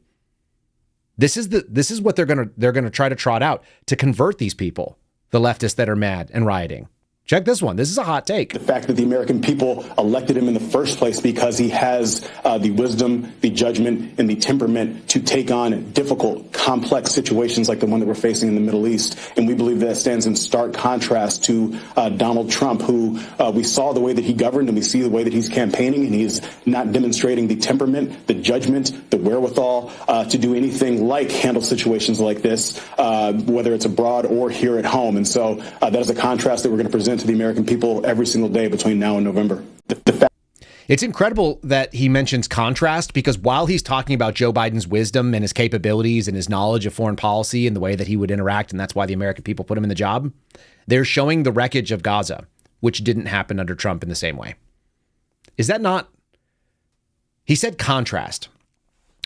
This is what they're going to try to trot out to convert these people, the leftists that are mad and rioting. Check this one. This is a hot take. The fact that the American people elected him in the first place because he has the wisdom, the judgment, and the temperament to take on difficult, complex situations like the one that we're facing in the Middle East. And we believe that stands in stark contrast to Donald Trump, who we saw the way that he governed and we see the way that he's campaigning, and he's not demonstrating the temperament, the judgment, the wherewithal to do anything like handle situations like this, whether it's abroad or here at home. And so that is a contrast that we're going to present to the American people every single day between now and November. It's incredible that he mentions contrast, because while he's talking about Joe Biden's wisdom and his capabilities and his knowledge of foreign policy and the way that he would interact, and that's why the American people put him in the job, they're showing the wreckage of Gaza, which didn't happen under Trump in the same way. Is that not? He said contrast.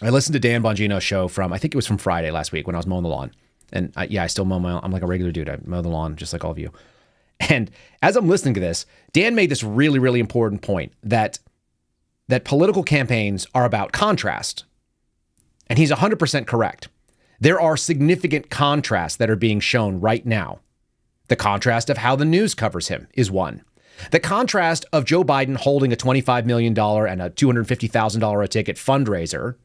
I listened to Dan Bongino's show from, I think it was from Friday last week when I was mowing the lawn. And I still mow my lawn. I'm like a regular dude. I mow the lawn just like all of you. And as I'm listening to this, Dan made this really, really important point that political campaigns are about contrast. And he's 100% correct. There are significant contrasts that are being shown right now. The contrast of how the news covers him is one. The contrast of Joe Biden holding a $25 million and a $250,000 a ticket fundraiser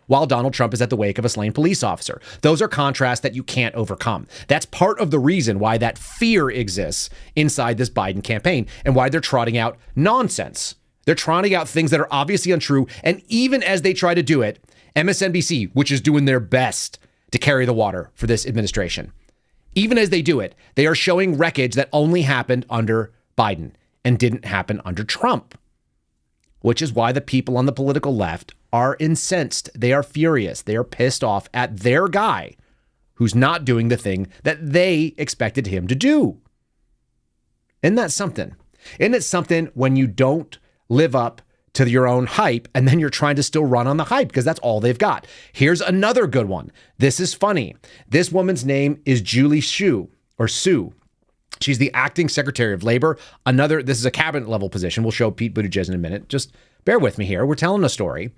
while Donald Trump is at the wake of a slain police officer. Those are contrasts that you can't overcome. That's part of the reason why that fear exists inside this Biden campaign and why they're trotting out nonsense. They're trotting out things that are obviously untrue. And even as they try to do it, MSNBC, which is doing their best to carry the water for this administration, even as they do it, they are showing wreckage that only happened under Biden and didn't happen under Trump, which is why the people on the political left are incensed. They are furious. They are pissed off at their guy who's not doing the thing that they expected him to do. Isn't that something? Isn't it something when you don't live up to your own hype and then you're trying to still run on the hype because that's all they've got? Here's another good one. This is funny. This woman's name is Julie Sue. She's the acting Secretary of Labor. This is a cabinet level position. We'll show Pete Buttigieg in a minute. Just bear with me here. We're telling a story.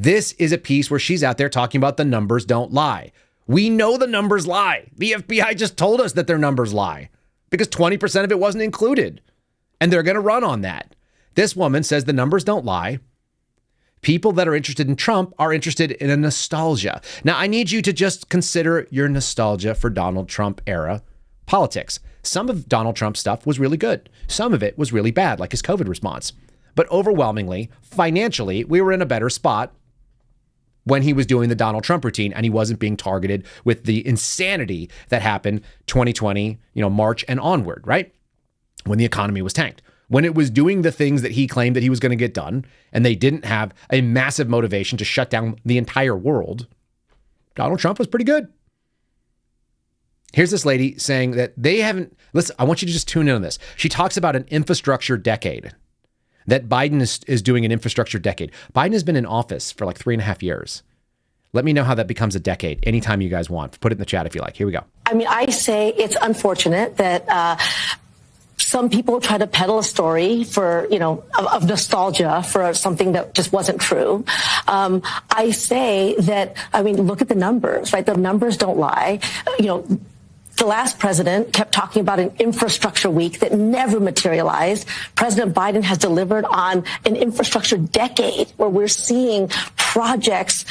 This is a piece where she's out there talking about the numbers don't lie. We know the numbers lie. The FBI just told us that their numbers lie because 20% of it wasn't included. And they're going to run on that. This woman says the numbers don't lie. People that are interested in Trump are interested in a nostalgia. Now, I need you to just consider your nostalgia for Donald Trump era politics. Some of Donald Trump's stuff was really good. Some of it was really bad, like his COVID response. But overwhelmingly, financially, we were in a better spot when he was doing the Donald Trump routine and he wasn't being targeted with the insanity that happened 2020, March and onward, right? When the economy was tanked. When it was doing the things that he claimed that he was going to get done, and they didn't have a massive motivation to shut down the entire world, Donald Trump was pretty good. Here's this lady saying that they haven't, listen, I want you to just tune in on this. She talks about an infrastructure decade, that Biden is doing an infrastructure decade. Biden has been in office for like 3.5 years. Let me know how that becomes a decade anytime you guys want. Put it in the chat if you like. Here we go. I mean, I say it's unfortunate that some people try to peddle a story for, of nostalgia for something that just wasn't true. I say that, look at the numbers, right? The numbers don't lie. The last president kept talking about an infrastructure week that never materialized. President Biden has delivered on an infrastructure decade where we're seeing projects,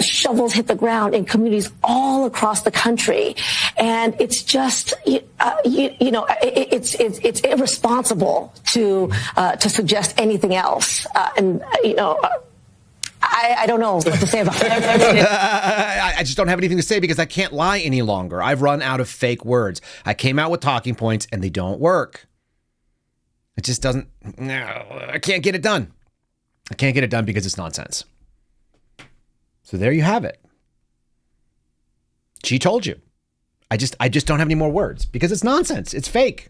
shovels hit the ground in communities all across the country. And it's just, it's irresponsible to suggest anything else. I don't know what to say about it. I just don't have anything to say because I can't lie any longer. I've run out of fake words. I came out with talking points and they don't work. It just doesn't. No, I can't get it done. I can't get it done because it's nonsense. So there you have it. She told you. I just don't have any more words because it's nonsense. It's fake.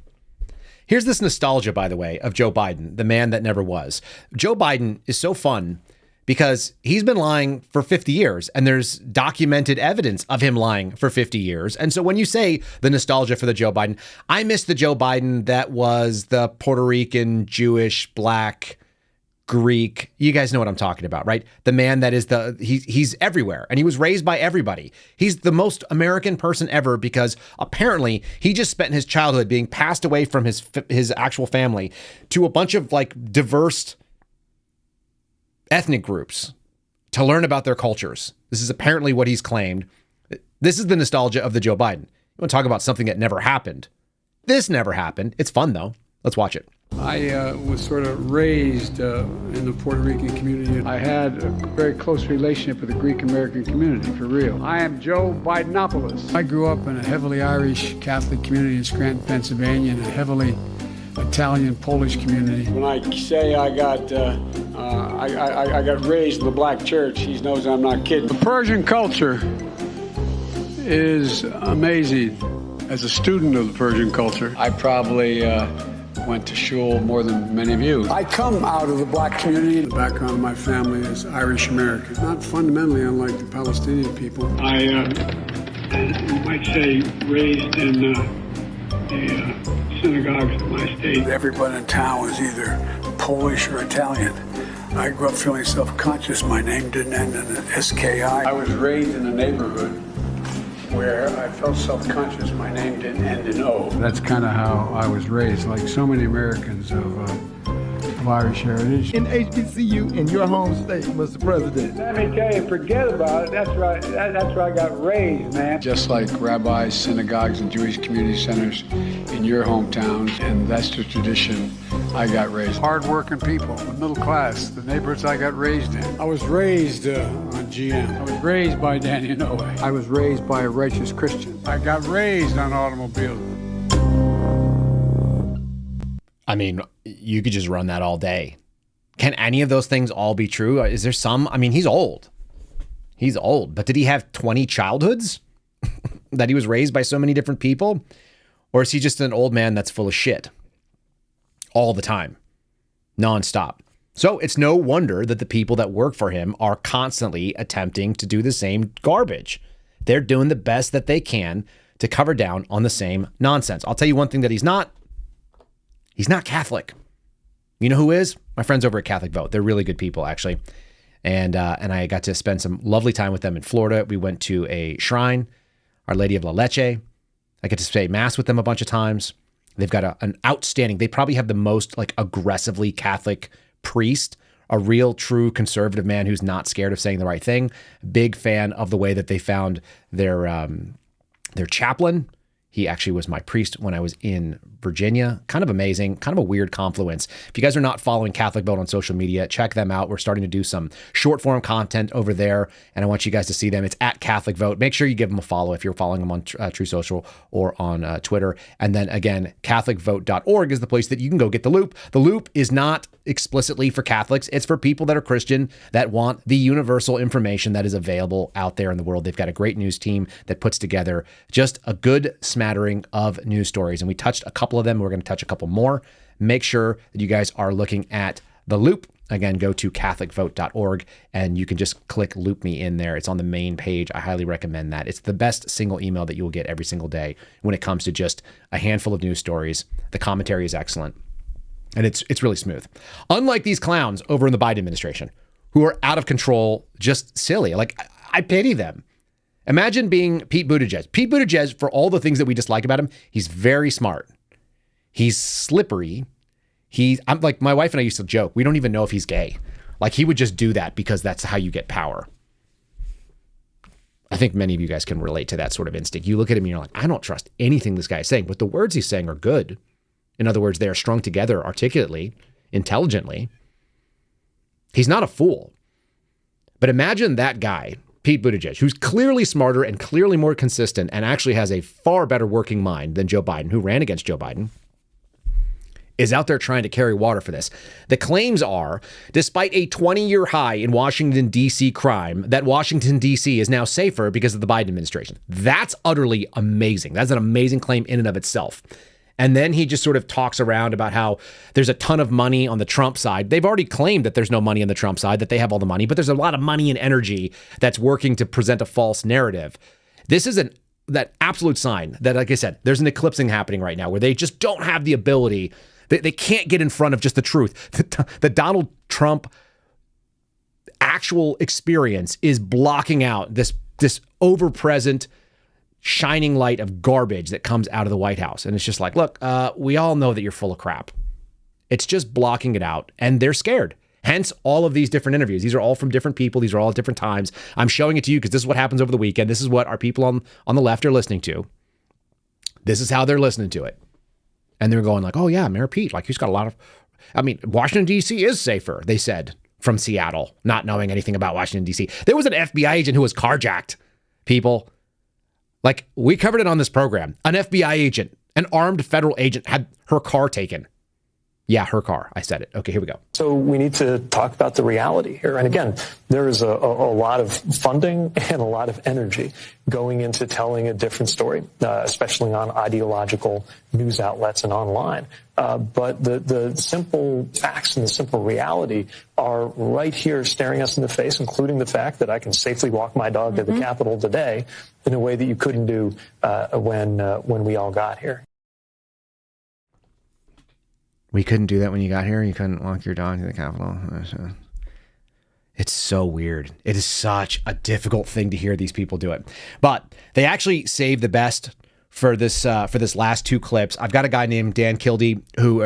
Here's this nostalgia, by the way, of Joe Biden, the man that never was. Joe Biden is so fun because he's been lying for 50 years and there's documented evidence of him lying for 50 years. And so when you say the nostalgia for the Joe Biden, I miss the Joe Biden that was the Puerto Rican, Jewish, black, Greek. You guys know what I'm talking about, right? The man that is he's everywhere, and he was raised by everybody. He's the most American person ever because apparently he just spent his childhood being passed away from his actual family to a bunch of like diverse ethnic groups to learn about their cultures. This is apparently what he's claimed. This is the nostalgia of the Joe Biden. You want to talk about something that never happened? This never happened. It's fun though. Let's watch it. I was sort of raised in the Puerto Rican community. I had a very close relationship with the Greek American community, for real. I am Joe Bidenopoulos. I grew up in a heavily Irish Catholic community in Scranton, Pennsylvania, and a heavily Italian Polish community. When I say I got raised in the black church, he knows I'm not kidding. The Persian culture is amazing. As a student of the Persian culture, I probably went to shul more than many of you. I come out of the black community. The background of my family is Irish American, not fundamentally unlike the Palestinian people. I, you might say, raised in the synagogues of my state. Everybody in town was either Polish or Italian. I grew up feeling self-conscious. My name didn't end in an SKI. I was raised in a neighborhood where I felt self-conscious. My name didn't end in O. That's kind of how I was raised, like so many Americans of Irish heritage. In HBCU in your home state, Mr. President. Let me tell you, forget about it. That's right. That's where I got raised, man. Just like rabbis, synagogues, and Jewish community centers in your hometowns, and that's the tradition I got raised. Hard-working people, the middle class, the neighborhoods I got raised in. I was raised on GM. I was raised by Danny Inouye. I was raised by a righteous Christian. I got raised on automobiles. I mean, you could just run that all day. Can any of those things all be true? Is there some? I mean, he's old. He's old. But did he have 20 childhoods that he was raised by so many different people? Or is he just an old man that's full of shit all the time, nonstop? So it's no wonder that the people that work for him are constantly attempting to do the same garbage. They're doing the best that they can to cover down on the same nonsense. I'll tell you one thing that he's not. He's not Catholic. You know who is? My friends over at Catholic Vote. They're really good people, actually. And I got to spend some lovely time with them in Florida. We went to a shrine, Our Lady of La Leche. I get to say mass with them a bunch of times. They've got an outstanding, they probably have the most like aggressively Catholic priest, a real true conservative man who's not scared of saying the right thing. Big fan of the way that they found their chaplain. He actually was my priest when I was in Virginia. Kind of amazing, kind of a weird confluence. If you guys are not following Catholic Vote on social media, check them out. We're starting to do some short form content over there, and I want you guys to see them. It's at Catholic Vote. Make sure you give them a follow if you're following them on True Social or on Twitter. And then again, CatholicVote.org is the place that you can go get the Loop. The Loop is not explicitly for Catholics. It's for people that are Christian that want the universal information that is available out there in the world. They've got a great news team that puts together just a good smattering of news stories. And we touched a couple of them. We're going to touch a couple more. Make sure that you guys are looking at the Loop. Again, go to CatholicVote.org and you can just click Loop Me in there. It's on the main page. I highly recommend that. It's the best single email that you will get every single day when it comes to just a handful of news stories. The commentary is excellent. And it's really smooth. Unlike these clowns over in the Biden administration who are out of control, just silly. Like, I pity them. Imagine being Pete Buttigieg. Pete Buttigieg, for all the things that we dislike about him, he's very smart. He's slippery. I'm like, my wife and I used to joke, we don't even know if he's gay. Like, he would just do that because that's how you get power. I think many of you guys can relate to that sort of instinct. You look at him and you're like, I don't trust anything this guy is saying, but the words he's saying are good. In other words, they are strung together articulately, intelligently. He's not a fool. But imagine that guy, Pete Buttigieg, who's clearly smarter and clearly more consistent and actually has a far better working mind than Joe Biden, who ran against Joe Biden, is out there trying to carry water for this. The claims are, despite a 20-year high in Washington, D.C. crime, that Washington, D.C. is now safer because of the Biden administration. That's utterly amazing. That's an amazing claim in and of itself. And then he just sort of talks around about how there's a ton of money on the Trump side. They've already claimed that there's no money on the Trump side, that they have all the money, but there's a lot of money and energy that's working to present a false narrative. This is that absolute sign that, like I said, there's an eclipsing happening right now where they just don't have the ability They can't get in front of just the truth. The Donald Trump actual experience is blocking out this over-present shining light of garbage that comes out of the White House. And it's just like, look, we all know that you're full of crap. It's just blocking it out, and they're scared. Hence all of these different interviews. These are all from different people. These are all at different times. I'm showing it to you because this is what happens over the weekend. This is what our people on the left are listening to. This is how they're listening to it. And they're going like, oh yeah, Mayor Pete, like he's got a lot of, I mean, Washington, D.C. is safer, they said, from Seattle, not knowing anything about Washington, D.C. There was an FBI agent who was carjacked, people. Like, we covered it on this program. An FBI agent, an armed federal agent, had her car taken. Yeah, her car. I said it. Okay, here we go. So we need to talk about the reality here. And again, there is a lot of funding and a lot of energy going into telling a different story, especially on ideological news outlets and online. But the simple facts and the simple reality are right here staring us in the face, including the fact that I can safely walk my dog to the Capitol today in a way that you couldn't do when we all got here. We couldn't do that when you got here. You couldn't walk your dog to the Capitol. It's so weird. It is such a difficult thing to hear these people do it. But they actually saved the best for this last two clips. I've got a guy named Dan Kildee who,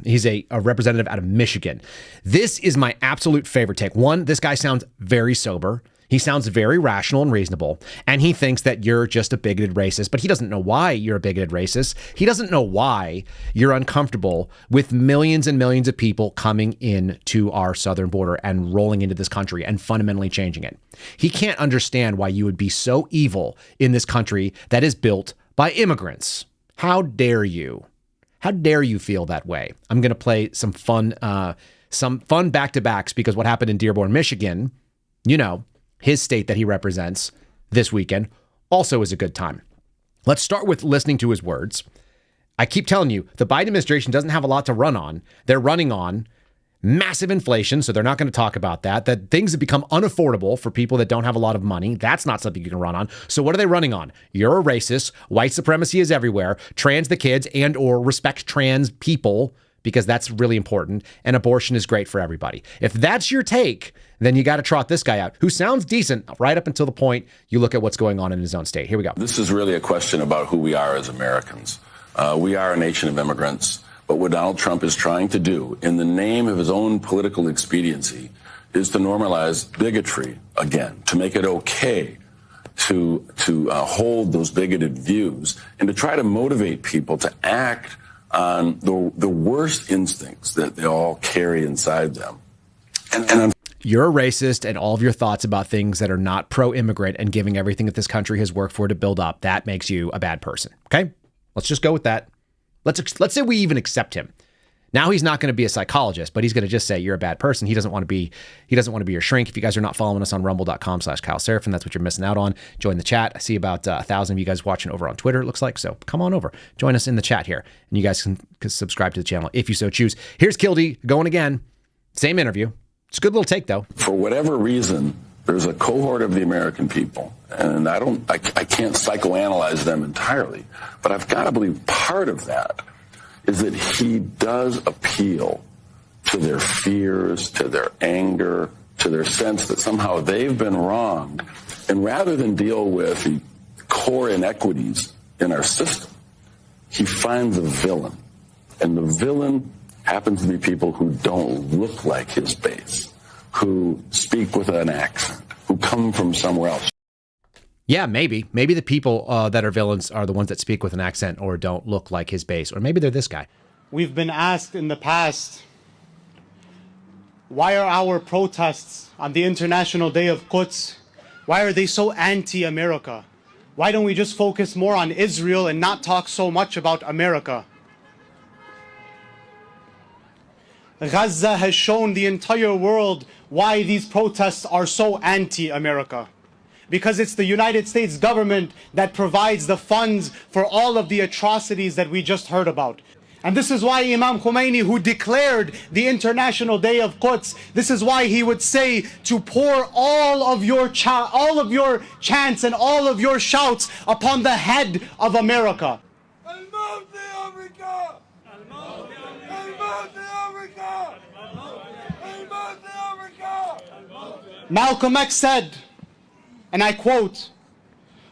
he's a representative out of Michigan. This is my absolute favorite take. One, this guy sounds very sober. He sounds very rational and reasonable, and he thinks that you're just a bigoted racist, but he doesn't know why you're a bigoted racist. He doesn't know why you're uncomfortable with millions and millions of people coming in to our southern border and rolling into this country and fundamentally changing it. He can't understand why you would be so evil in this country that is built by immigrants. How dare you? How dare you feel that way? I'm going to play some fun back-to-backs because what happened in Dearborn, Michigan, you know, his state that he represents this weekend, also is a good time. Let's start with listening to his words. I keep telling you, the Biden administration doesn't have a lot to run on. They're running on massive inflation, so they're not going to talk about that. That things have become unaffordable for people that don't have a lot of money. That's not something you can run on. So what are they running on? You're a racist. White supremacy is everywhere. Trans the kids and or respect trans people, because that's really important, and abortion is great for everybody. If that's your take, then you got to trot this guy out, who sounds decent right up until the point you look at what's going on in his own state. Here we go. This is really a question about who we are as Americans. We are a nation of immigrants, but what Donald Trump is trying to do in the name of his own political expediency is to normalize bigotry again, to make it okay to hold those bigoted views and to try to motivate people to act on the worst instincts that they all carry inside them. And you're a racist, and all of your thoughts about things that are not pro-immigrant and giving everything that this country has worked for to build up, that makes you a bad person. Okay? Let's just go with that. Let's say we even accept him. Now he's not going to be a psychologist, but he's going to just say you're a bad person. He doesn't want to be your shrink. If you guys are not following us on rumble.com/Kyle Seraphin, that's what you're missing out on. Join the chat. I see about 1,000 of you guys watching over on Twitter, it looks like. So come on over. Join us in the chat here. And you guys can subscribe to the channel if you so choose. Here's Kildee going again. Same interview. It's a good little take, though. For whatever reason, there's a cohort of the American people, and I can't psychoanalyze them entirely, but I've got to believe part of that is that he does appeal to their fears, to their anger, to their sense that somehow they've been wronged. And rather than deal with the core inequities in our system, he finds a villain. And the villain happens to be people who don't look like his base, who speak with an accent, who come from somewhere else. Yeah, maybe. Maybe the people that are villains are the ones that speak with an accent or don't look like his base. Or maybe they're this guy. We've been asked in the past, why are our protests on the International Day of Quds, why are they so anti-America? Why don't we just focus more on Israel and not talk so much about America? Gaza has shown the entire world why these protests are so anti-America. Because it's the United States government that provides the funds for all of the atrocities that we just heard about. And this is why Imam Khomeini, who declared the International Day of Quds, this is why he would say to pour all of your chants and all of your shouts upon the head of America. Malcolm X said, and I quote,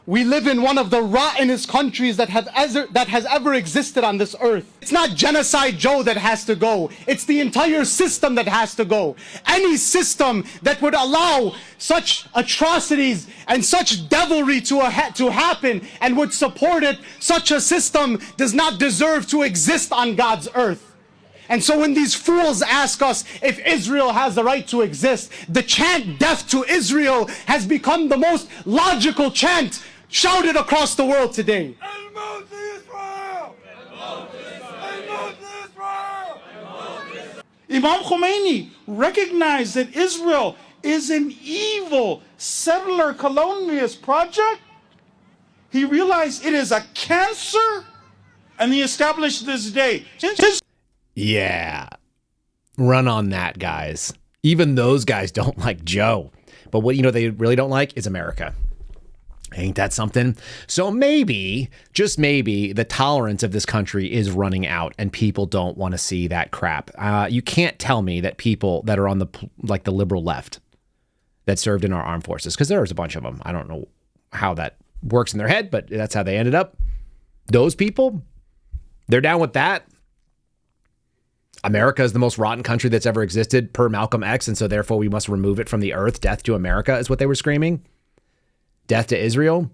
"We live in one of the rottenest countries that has ever existed on this earth." It's not Genocide Joe that has to go. It's the entire system that has to go. Any system that would allow such atrocities and such devilry to happen and would support it, such a system does not deserve to exist on God's earth. And so when these fools ask us if Israel has the right to exist, the chant "Death to Israel" has become the most logical chant shouted across the world today. Imam Khomeini recognized that Israel is an evil settler colonialist project. He realized it is a cancer, and he established this day. Yeah. Run on that, guys. Even those guys don't like Joe. But what they really don't like is America. Ain't that something? So maybe, just maybe, the tolerance of this country is running out and people don't want to see that crap. You can't tell me that people that are on the liberal left that served in our armed forces, because there's a bunch of them. I don't know how that works in their head, but that's how they ended up. Those people, they're down with that. America is the most rotten country that's ever existed per Malcolm X, and so therefore we must remove it from the earth. Death to America is what they were screaming. Death to Israel.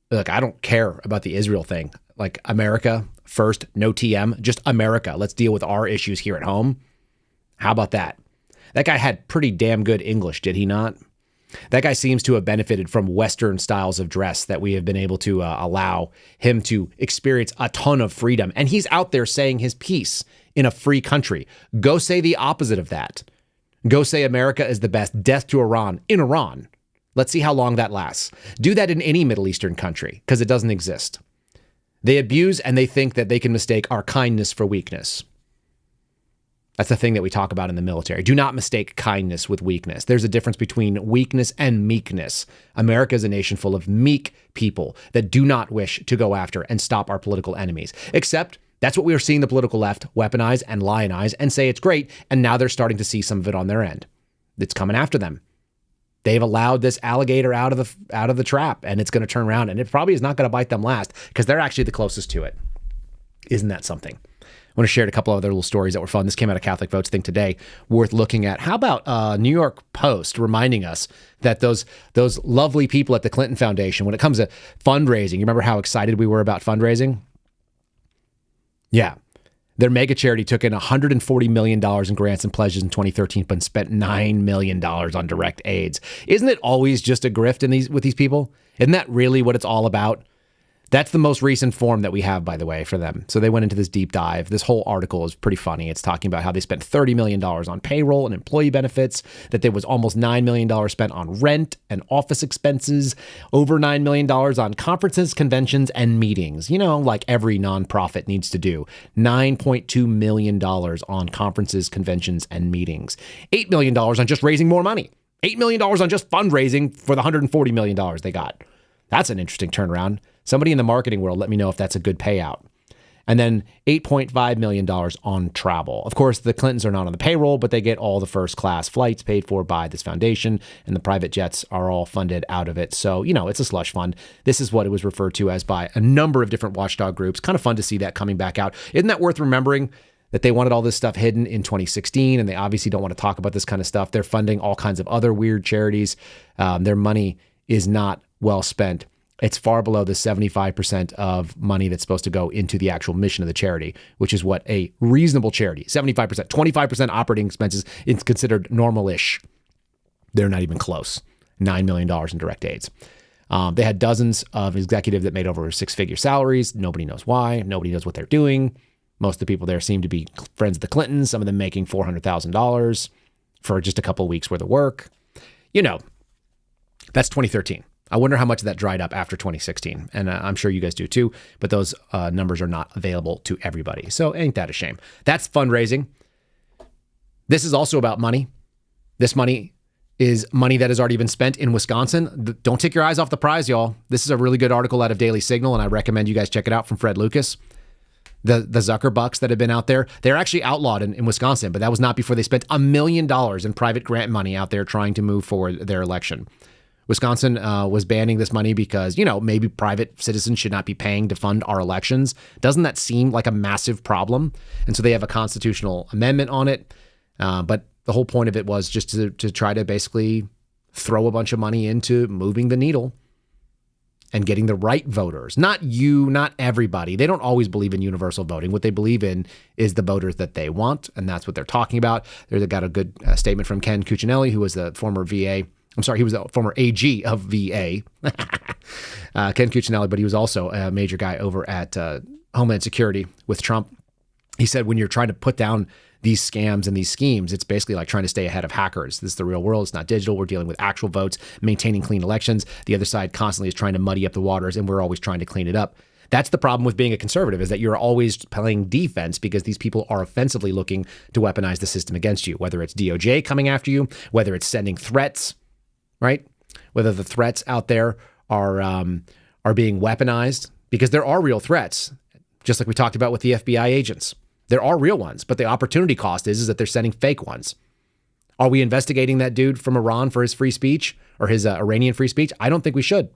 Look, I don't care about the Israel thing. Like, America first, no TM, just America. Let's deal with our issues here at home. How about that? That guy had pretty damn good English, did he not? That guy seems to have benefited from Western styles of dress that we have been able to allow him to experience a ton of freedom. And he's out there saying his piece in a free country. Go say the opposite of that. Go say America is the best. Death to Iran in Iran. Let's see how long that lasts. Do that in any Middle Eastern country, because it doesn't exist. They abuse and they think that they can mistake our kindness for weakness. That's the thing that we talk about in the military. Do not mistake kindness with weakness. There's a difference between weakness and meekness. America is a nation full of meek people that do not wish to go after and stop our political enemies. Except that's what we are seeing the political left weaponize and lionize and say it's great. And now they're starting to see some of it on their end. It's coming after them. They've allowed this alligator out of the trap, and it's going to turn around, and it probably is not going to bite them last because they're actually the closest to it. Isn't that something? I want to share a couple of other little stories that were fun. This came out of Catholic Votes thing today, worth looking at. How about New York Post reminding us that those lovely people at the Clinton Foundation, when it comes to fundraising, you remember how excited we were about fundraising? Yeah. Their mega charity took in $140 million in grants and pledges in 2013, but spent $9 million on direct aids. Isn't it always just a grift with these people? Isn't that really what it's all about? That's the most recent form that we have, by the way, for them. So they went into this deep dive. This whole article is pretty funny. It's talking about how they spent $30 million on payroll and employee benefits, that there was almost $9 million spent on rent and office expenses, over $9 million on conferences, conventions, and meetings. Like every nonprofit needs to do. $9.2 million on conferences, conventions, and meetings. $8 million on just raising more money. $8 million on just fundraising for the $140 million they got. That's an interesting turnaround. Somebody in the marketing world, let me know if that's a good payout. And then $8.5 million on travel. Of course, the Clintons are not on the payroll, but they get all the first class flights paid for by this foundation, and the private jets are all funded out of it. So, it's a slush fund. This is what it was referred to as by a number of different watchdog groups. Kind of fun to see that coming back out. Isn't that worth remembering? That they wanted all this stuff hidden in 2016, and they obviously don't want to talk about this kind of stuff. They're funding all kinds of other weird charities. Their money is not well spent. It's far below the 75% of money that's supposed to go into the actual mission of the charity, which is what a reasonable charity, 75%, 25% operating expenses is considered normal-ish. They're not even close. $9 million in direct aids. They had dozens of executives that made over six-figure salaries. Nobody knows why. Nobody knows what they're doing. Most of the people there seem to be friends of the Clintons, some of them making $400,000 for just a couple of weeks worth of work. That's 2013. I wonder how much of that dried up after 2016. And I'm sure you guys do too, but those numbers are not available to everybody. So ain't that a shame? That's fundraising. This is also about money. This money is money that has already been spent in Wisconsin. Don't take your eyes off the prize, y'all. This is a really good article out of Daily Signal, and I recommend you guys check it out from Fred Lucas. The Zucker bucks that have been out there, they're actually outlawed in Wisconsin, but that was not before they spent $1 million in private grant money out there trying to move forward their election. Wisconsin was banning this money because, maybe private citizens should not be paying to fund our elections. Doesn't that seem like a massive problem? And so they have a constitutional amendment on it. But the whole point of it was just to try to basically throw a bunch of money into moving the needle and getting the right voters. Not you, not everybody. They don't always believe in universal voting. What they believe in is the voters that they want, and that's what they're talking about. They got a good statement from Ken Cuccinelli, who was the former VA. I'm sorry, he was the former AG of VA. Ken Cuccinelli, but he was also a major guy over at Homeland Security with Trump. He said when you're trying to put down these scams and these schemes, it's basically like trying to stay ahead of hackers. This is the real world. It's not digital. We're dealing with actual votes, maintaining clean elections. The other side constantly is trying to muddy up the waters, and we're always trying to clean it up. That's the problem with being a conservative, is that you're always playing defense because these people are offensively looking to weaponize the system against you, whether it's DOJ coming after you, whether it's sending threats, right? Whether the threats out there are being weaponized, because there are real threats, just like we talked about with the FBI agents. There are real ones, but the opportunity cost is that they're sending fake ones. Are we investigating that dude from Iran for his free speech or his Iranian free speech? I don't think we should.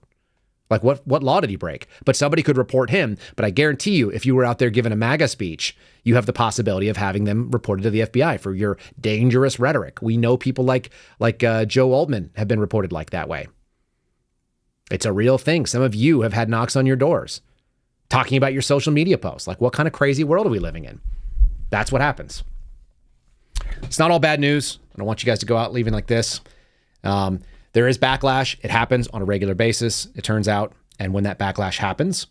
Like, what law did he break? But somebody could report him. But I guarantee you, if you were out there giving a MAGA speech, you have the possibility of having them reported to the FBI for your dangerous rhetoric. We know people like Joe Oldman have been reported like that way. It's a real thing. Some of you have had knocks on your doors talking about your social media posts. Like, what kind of crazy world are we living in? That's what happens. It's not all bad news. I don't want you guys to go out leaving like this. There is backlash. It happens on a regular basis, it turns out. And when that backlash happens,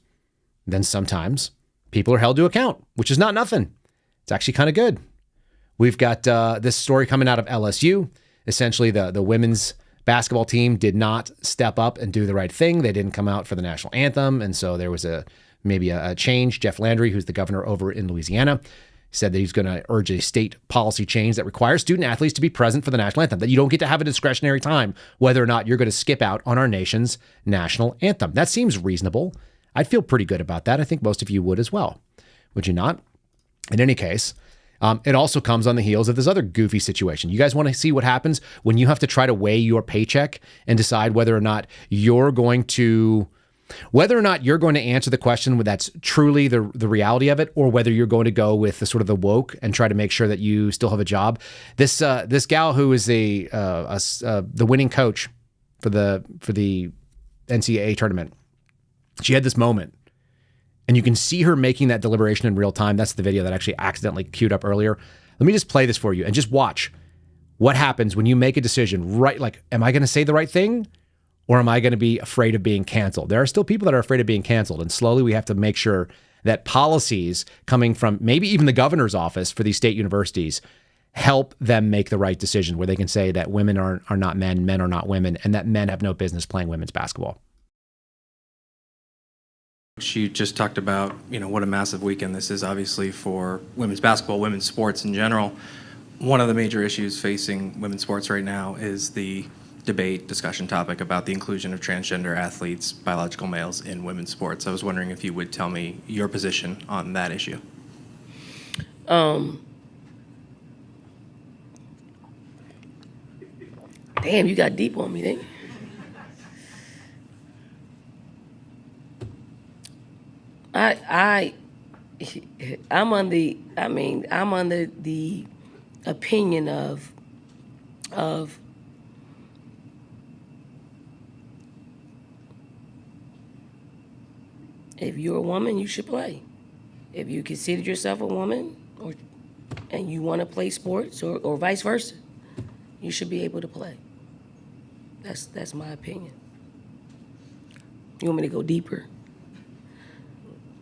then sometimes people are held to account, which is not nothing. It's actually kind of good. We've got this story coming out of LSU. Essentially, the women's basketball team did not step up and do the right thing. They didn't come out for the national anthem. And so there was maybe a change. Jeff Landry, who's the governor over in Louisiana, said that he's going to urge a state policy change that requires student athletes to be present for the national anthem, that you don't get to have a discretionary time whether or not you're going to skip out on our nation's national anthem. That seems reasonable. I'd feel pretty good about that. I think most of you would as well. Would you not? In any case, it also comes on the heels of this other goofy situation. You guys want to see what happens when you have to try to weigh your paycheck and decide whether or not you're going to answer the question that's truly the reality of it, or whether you're going to go with the sort of the woke and try to make sure that you still have a job. This gal who is the winning coach for the NCAA tournament, she had this moment, and you can see her making that deliberation in real time. That's the video that I actually accidentally queued up earlier. Let me just play this for you and just watch what happens when you make a decision, right? Like, am I going to say the right thing? Or am I going to be afraid of being canceled? There are still people that are afraid of being canceled. And slowly we have to make sure that policies coming from maybe even the governor's office for these state universities help them make the right decision, where they can say that women are not men, men are not women, and that men have no business playing women's basketball. She just talked about, what a massive weekend this is, obviously, for women's basketball, women's sports in general. One of the major issues facing women's sports right now is the discussion topic about the inclusion of transgender athletes, biological males, in women's sports. I was wondering if you would tell me your position on that issue. Damn, you got deep on me, didn't you? I'm under the opinion of if you're a woman, you should play. If you consider yourself a woman and you want to play sports or vice versa, you should be able to play. That's my opinion. You want me to go deeper?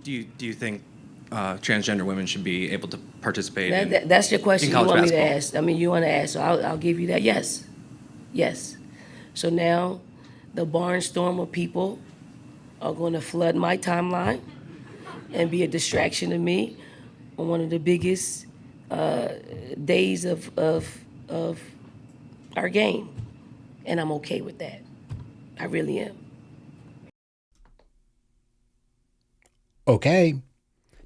Do you think transgender women should be able to participate That's your question in you want basketball? Me to ask. You want to ask, so I'll give you that. Yes. So now the barnstorm of people are going to flood my timeline and be a distraction to me on one of the biggest days of our game. And I'm okay with that. I really am. Okay.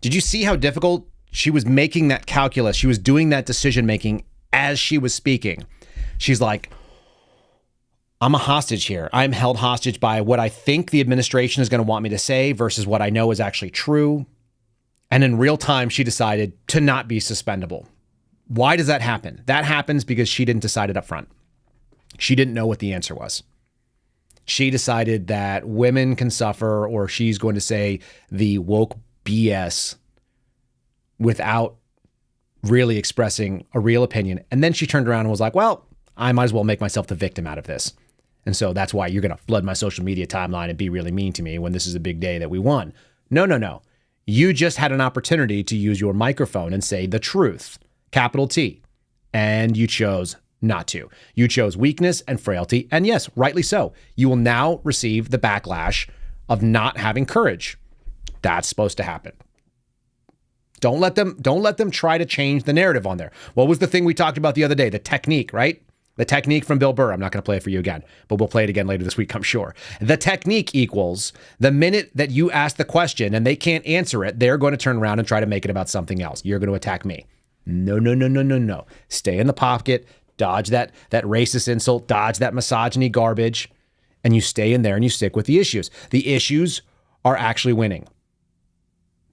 Did you see how difficult she was making that calculus? She was doing that decision making as she was speaking. She's like, I'm a hostage here. I'm held hostage by what I think the administration is going to want me to say versus what I know is actually true. And in real time, she decided to not be suspendable. Why does that happen? That happens because she didn't decide it up front. She didn't know what the answer was. She decided that women can suffer, or she's going to say the woke BS without really expressing a real opinion. And then she turned around and was like, well, I might as well make myself the victim out of this. And so that's why you're going to flood my social media timeline and be really mean to me when this is a big day that we won. No. You just had an opportunity to use your microphone and say the truth, capital T, and you chose not to. You chose weakness and frailty, and yes, rightly so. You will now receive the backlash of not having courage. That's supposed to happen. Don't let them try to change the narrative on there. What was the thing we talked about the other day? The technique, right? The technique from Bill Burr. I'm not going to play it for you again, but we'll play it again later this week, I'm sure. The technique equals the minute that you ask the question and they can't answer it, they're going to turn around and try to make it about something else. You're going to attack me. No. Stay in the pocket, dodge that racist insult, dodge that misogyny garbage, and you stay in there and you stick with the issues. The issues are actually winning.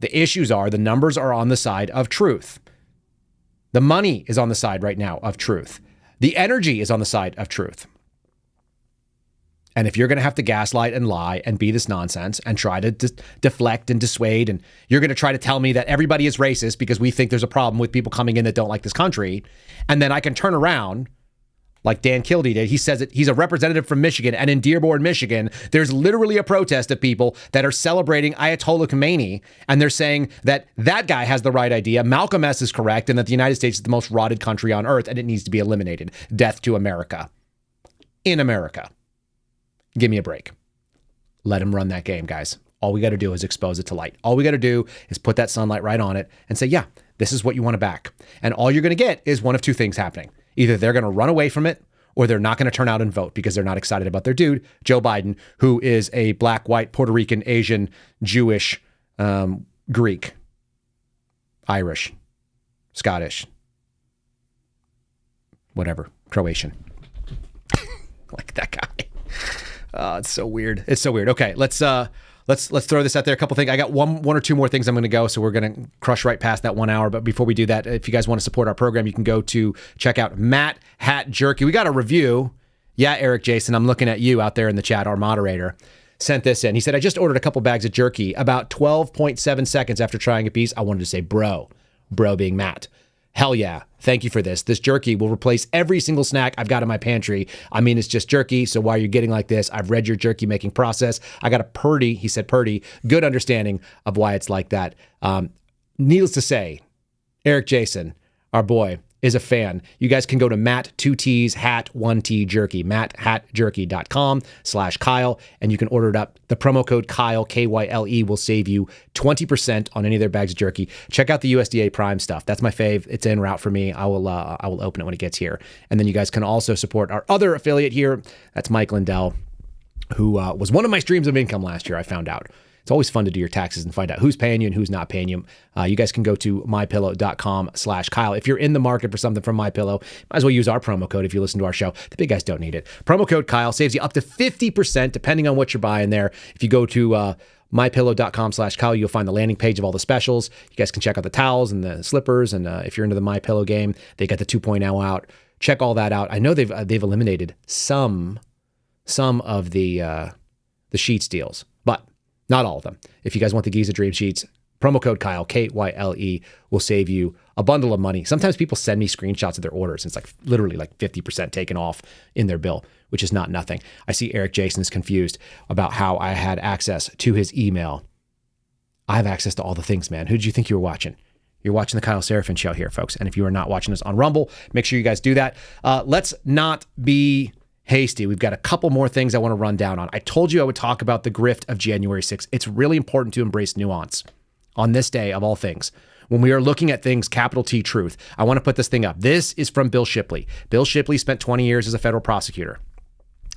The issues are, the numbers are on the side of truth. The money is on the side right now of truth. The energy is on the side of truth. And if you're going to have to gaslight and lie and be this nonsense and try to deflect and dissuade, and you're going to try to tell me that everybody is racist because we think there's a problem with people coming in that don't like this country, and then I can turn around like Dan Kildee did. He says that he's a representative from Michigan, and in Dearborn, Michigan, there's literally a protest of people that are celebrating Ayatollah Khomeini, and they're saying that that guy has the right idea, Malcolm S. is correct, and that the United States is the most rotted country on earth, and it needs to be eliminated. Death to America. In America. Give me a break. Let him run that game, guys. All we got to do is expose it to light. All we got to do is put that sunlight right on it and say, yeah, this is what you want to back. And all you're going to get is one of two things happening. Either they're going to run away from it, or they're not going to turn out and vote because they're not excited about their dude, Joe Biden, who is a black, white, Puerto Rican, Asian, Jewish, Greek, Irish, Scottish, whatever, Croatian. Like that guy. It's so weird. It's so weird. Okay, let's throw this out there. A couple things. I got one or two more things I'm going to go, so we're going to crush right past that 1 hour. But before we do that, if you guys want to support our program, you can go to check out Matt Hat Jerky. We got a review. Yeah, Eric Jason, I'm looking at you out there in the chat. Our moderator sent this in. He said, I just ordered a couple bags of jerky. About 12.7 seconds after trying a piece, I wanted to say bro being Matt. Hell yeah. Thank you for this. This jerky will replace every single snack I've got in my pantry. I mean, it's just jerky, so why are you getting like this? I've read your jerky making process. I got a pretty good understanding of why it's like that. Needless to say, Eric Jason, our boy, is a fan. You guys can go to Matt 2T's Hat 1T Jerky, matthatjerky.com/Kyle, and you can order it up. The promo code Kyle, Kyle, will save you 20% on any of their bags of jerky. Check out the USDA Prime stuff. That's my fave. It's en route for me. I will open it when it gets here. And then you guys can also support our other affiliate here. That's Mike Lindell, who was one of my streams of income last year, I found out. It's always fun to do your taxes and find out who's paying you and who's not paying you. You guys can go to mypillow.com/Kyle. If you're in the market for something from MyPillow, might as well use our promo code if you listen to our show. The big guys don't need it. Promo code Kyle saves you up to 50% depending on what you're buying there. If you go to mypillow.com/Kyle, you'll find the landing page of all the specials. You guys can check out the towels and the slippers. And if you're into the MyPillow game, they got the 2.0 out. Check all that out. I know they've eliminated some of the sheets deals, but not all of them. If you guys want the Giza Dream Sheets, promo code Kyle, Kyle, will save you a bundle of money. Sometimes people send me screenshots of their orders. It's like literally like 50% taken off in their bill, which is not nothing. I see Eric Jason is confused about how I had access to his email. I have access to all the things, man. Who did you think you were watching? You're watching the Kyle Seraphin show here, folks. And if you are not watching us on Rumble, make sure you guys do that. Let's not be hasty. We've got a couple more things I want to run down on. I told you I would talk about the grift of January 6th. It's really important to embrace nuance on this day of all things. When we are looking at things, capital T truth, I want to put this thing up. This is from Bill Shipley. Bill Shipley spent 20 years as a federal prosecutor.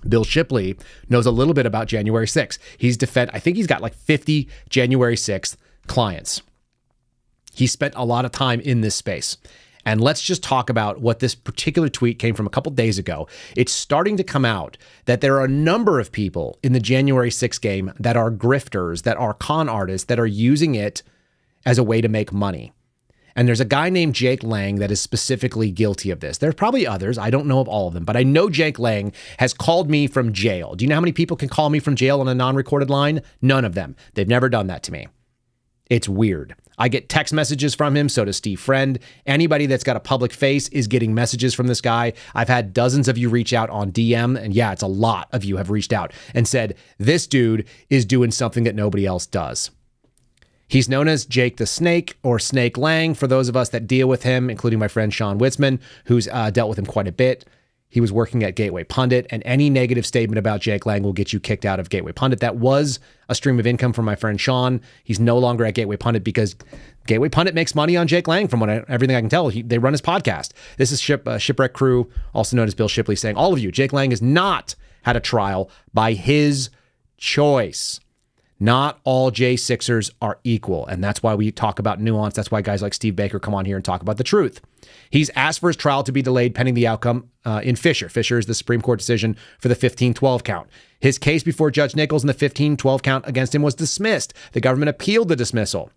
Bill Shipley knows a little bit about January 6th. I think he's got like 50 January 6th clients. He spent a lot of time in this space. And let's just talk about what this particular tweet came from a couple days ago. It's starting to come out that there are a number of people in the January 6th game that are grifters, that are con artists, that are using it as a way to make money. And there's a guy named Jake Lang that is specifically guilty of this. There are probably others. I don't know of all of them, but I know Jake Lang has called me from jail. Do you know how many people can call me from jail on a non-recorded line? None of them. They've never done that to me. It's weird. I get text messages from him. So does Steve Friend. Anybody that's got a public face is getting messages from this guy. I've had dozens of you reach out on DM. And yeah, it's a lot of you have reached out and said, this dude is doing something that nobody else does. He's known as Jake the Snake or Snake Lang for those of us that deal with him, including my friend Sean Witzman, who's dealt with him quite a bit. He was working at Gateway Pundit, and any negative statement about Jake Lang will get you kicked out of Gateway Pundit. That was a stream of income for my friend Sean. He's no longer at Gateway Pundit because Gateway Pundit makes money on Jake Lang, from everything I can tell. They run his podcast. This is Shipwreck Crew, also known as Bill Shipley, saying, all of you, Jake Lang has not had a trial by his choice. Not all J6ers are equal, and that's why we talk about nuance. That's why guys like Steve Baker come on here and talk about the truth. He's asked for his trial to be delayed pending the outcome in Fisher. Fisher is the Supreme Court decision for the 15-12 count. His case before Judge Nichols in the 15-12 count against him was dismissed. The government appealed the dismissal,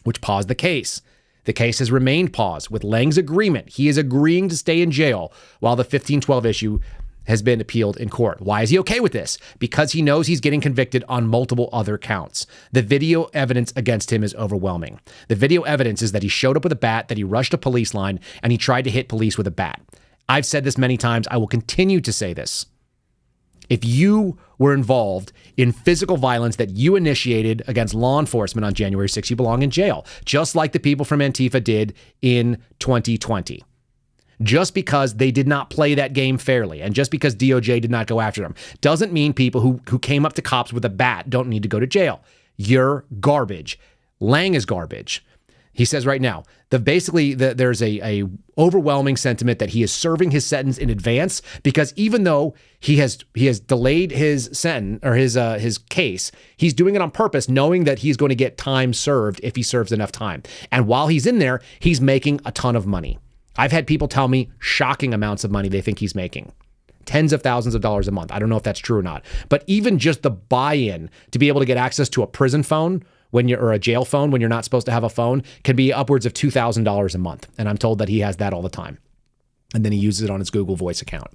which paused the case. The case has remained paused with Lang's agreement. He is agreeing to stay in jail while the 15-12 issue has been appealed in court. Why is he okay with this? Because he knows he's getting convicted on multiple other counts. The video evidence against him is overwhelming. The video evidence is that he showed up with a bat, that he rushed a police line, and he tried to hit police with a bat. I've said this many times. I will continue to say this. If you were involved in physical violence that you initiated against law enforcement on January 6th, you belong in jail, just like the people from Antifa did in 2020. Just because they did not play that game fairly and just because DOJ did not go after them doesn't mean people who came up to cops with a bat don't need to go to jail. You're garbage. Lang is garbage. He says right now, there's a overwhelming sentiment that he is serving his sentence in advance because even though he has delayed his sentence or his case, he's doing it on purpose, knowing that he's going to get time served if he serves enough time. And while he's in there, he's making a ton of money. I've had people tell me shocking amounts of money they think he's making. Tens of thousands of dollars a month. I don't know if that's true or not. But even just the buy-in to be able to get access to a prison phone or a jail phone when you're not supposed to have a phone can be upwards of $2,000 a month. And I'm told that he has that all the time. And then he uses it on his Google Voice account.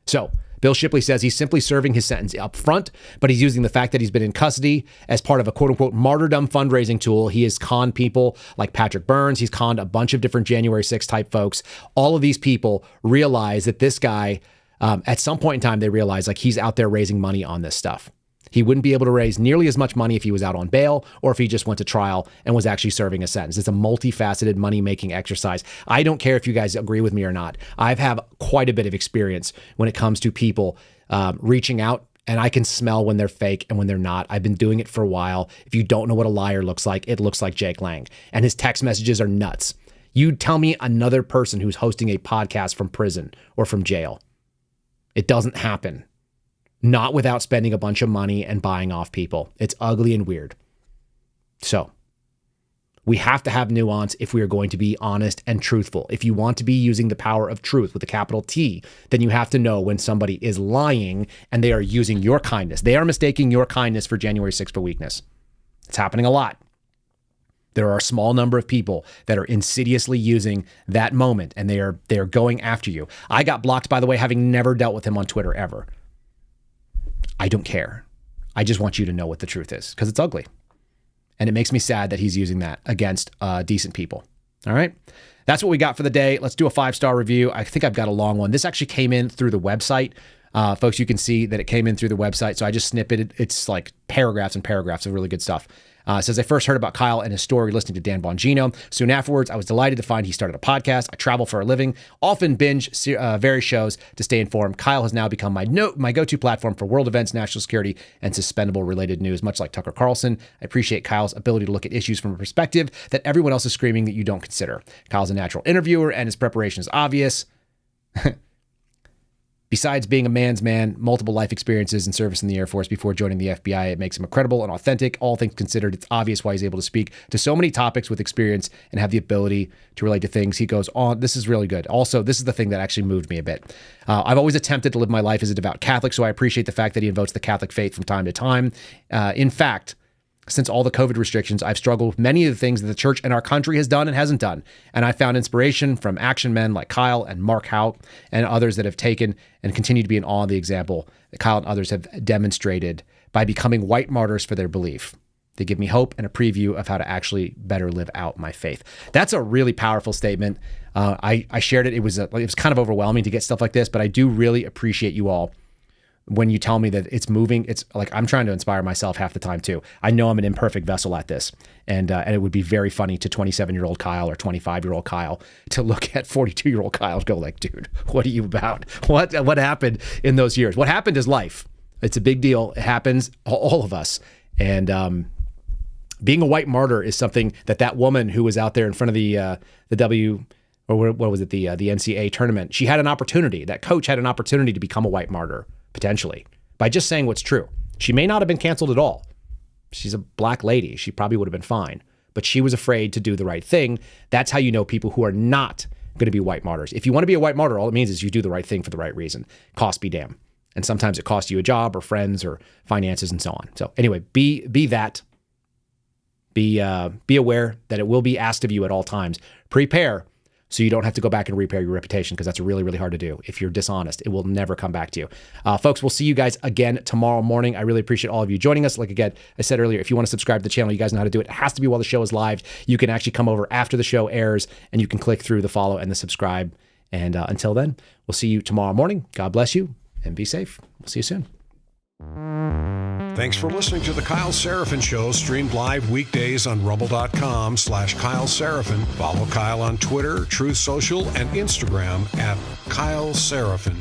So Bill Shipley says he's simply serving his sentence up front, but he's using the fact that he's been in custody as part of a quote-unquote martyrdom fundraising tool. He has conned people like Patrick Burns. He's conned a bunch of different January 6th type folks. All of these people realize that this guy, at some point in time, they realize like he's out there raising money on this stuff. He wouldn't be able to raise nearly as much money if he was out on bail or if he just went to trial and was actually serving a sentence. It's a multifaceted money-making exercise. I don't care if you guys agree with me or not. I've had quite a bit of experience when it comes to people reaching out, and I can smell when they're fake and when they're not. I've been doing it for a while. If you don't know what a liar looks like, it looks like Jake Lang. And his text messages are nuts. You tell me another person who's hosting a podcast from prison or from jail. It doesn't happen. Not without spending a bunch of money and buying off people. It's ugly and weird. So we have to have nuance if we are going to be honest and truthful. If you want to be using the power of truth with a capital T, then you have to know when somebody is lying and they are using your kindness. They are mistaking your kindness for January 6th for weakness. It's happening a lot. There are a small number of people that are insidiously using that moment and they are going after you. I got blocked, by the way, having never dealt with him on Twitter ever. I don't care. I just want you to know what the truth is because it's ugly. And it makes me sad that he's using that against decent people. All right. That's what we got for the day. Let's do a 5-star review. I think I've got a long one. This actually came in through the website. Folks, you can see that it came in through the website. So I just snippeted. It's like paragraphs and paragraphs of really good stuff. It says, I first heard about Kyle and his story listening to Dan Bongino. Soon afterwards, I was delighted to find he started a podcast. I travel for a living, often binge various shows to stay informed. Kyle has now become my go-to platform for world events, national security, and suspendable related news, much like Tucker Carlson. I appreciate Kyle's ability to look at issues from a perspective that everyone else is screaming that you don't consider. Kyle's a natural interviewer, and his preparation is obvious. Besides being a man's man, multiple life experiences and service in the Air Force before joining the FBI, it makes him credible and authentic. All things considered, it's obvious why he's able to speak to so many topics with experience and have the ability to relate to things. He goes on. This is really good. Also, this is the thing that actually moved me a bit. I've always attempted to live my life as a devout Catholic, so I appreciate the fact that he invokes the Catholic faith from time to time. In fact, since all the COVID restrictions, I've struggled with many of the things that the church and our country has done and hasn't done. And I found inspiration from action men like Kyle and Mark Howe and others that have taken and continue to be in awe of the example that Kyle and others have demonstrated by becoming white martyrs for their belief. They give me hope and a preview of how to actually better live out my faith. That's a really powerful statement. I shared it. It was kind of overwhelming to get stuff like this, but I do really appreciate you all when you tell me that it's moving. It's like I'm trying to inspire myself half the time too. I know I'm an imperfect vessel at this, and it would be very funny to 27-year-old Kyle or 25-year-old Kyle to look at 42-year-old Kyle and go like, dude, what are you about? What happened in those years? What happened is life. It's a big deal. It happens, all of us. And being a white martyr is something that woman who was out there in front of the NCAA tournament, she had an opportunity. That coach had an opportunity to become a white martyr, potentially, by just saying what's true. She may not have been canceled at all. She's a black lady. She probably would have been fine, but she was afraid to do the right thing. That's how you know people who are not going to be white martyrs. If you want to be a white martyr, all it means is you do the right thing for the right reason. Cost be damn. And sometimes it costs you a job or friends or finances and so on. So anyway, be that. Be aware that it will be asked of you at all times. Prepare so you don't have to go back and repair your reputation, because that's really, really hard to do. If you're dishonest, it will never come back to you. Folks, we'll see you guys again tomorrow morning. I really appreciate all of you joining us. Like again, I said earlier, if you want to subscribe to the channel, you guys know how to do it. It has to be while the show is live. You can actually come over after the show airs and you can click through the follow and the subscribe. And until then, we'll see you tomorrow morning. God bless you and be safe. We'll see you soon. Thanks for listening to The Kyle Seraphin Show, streamed live weekdays on rumble.com/Kyle Seraphin. Follow Kyle on Twitter, Truth Social, and Instagram at Kyle Seraphin.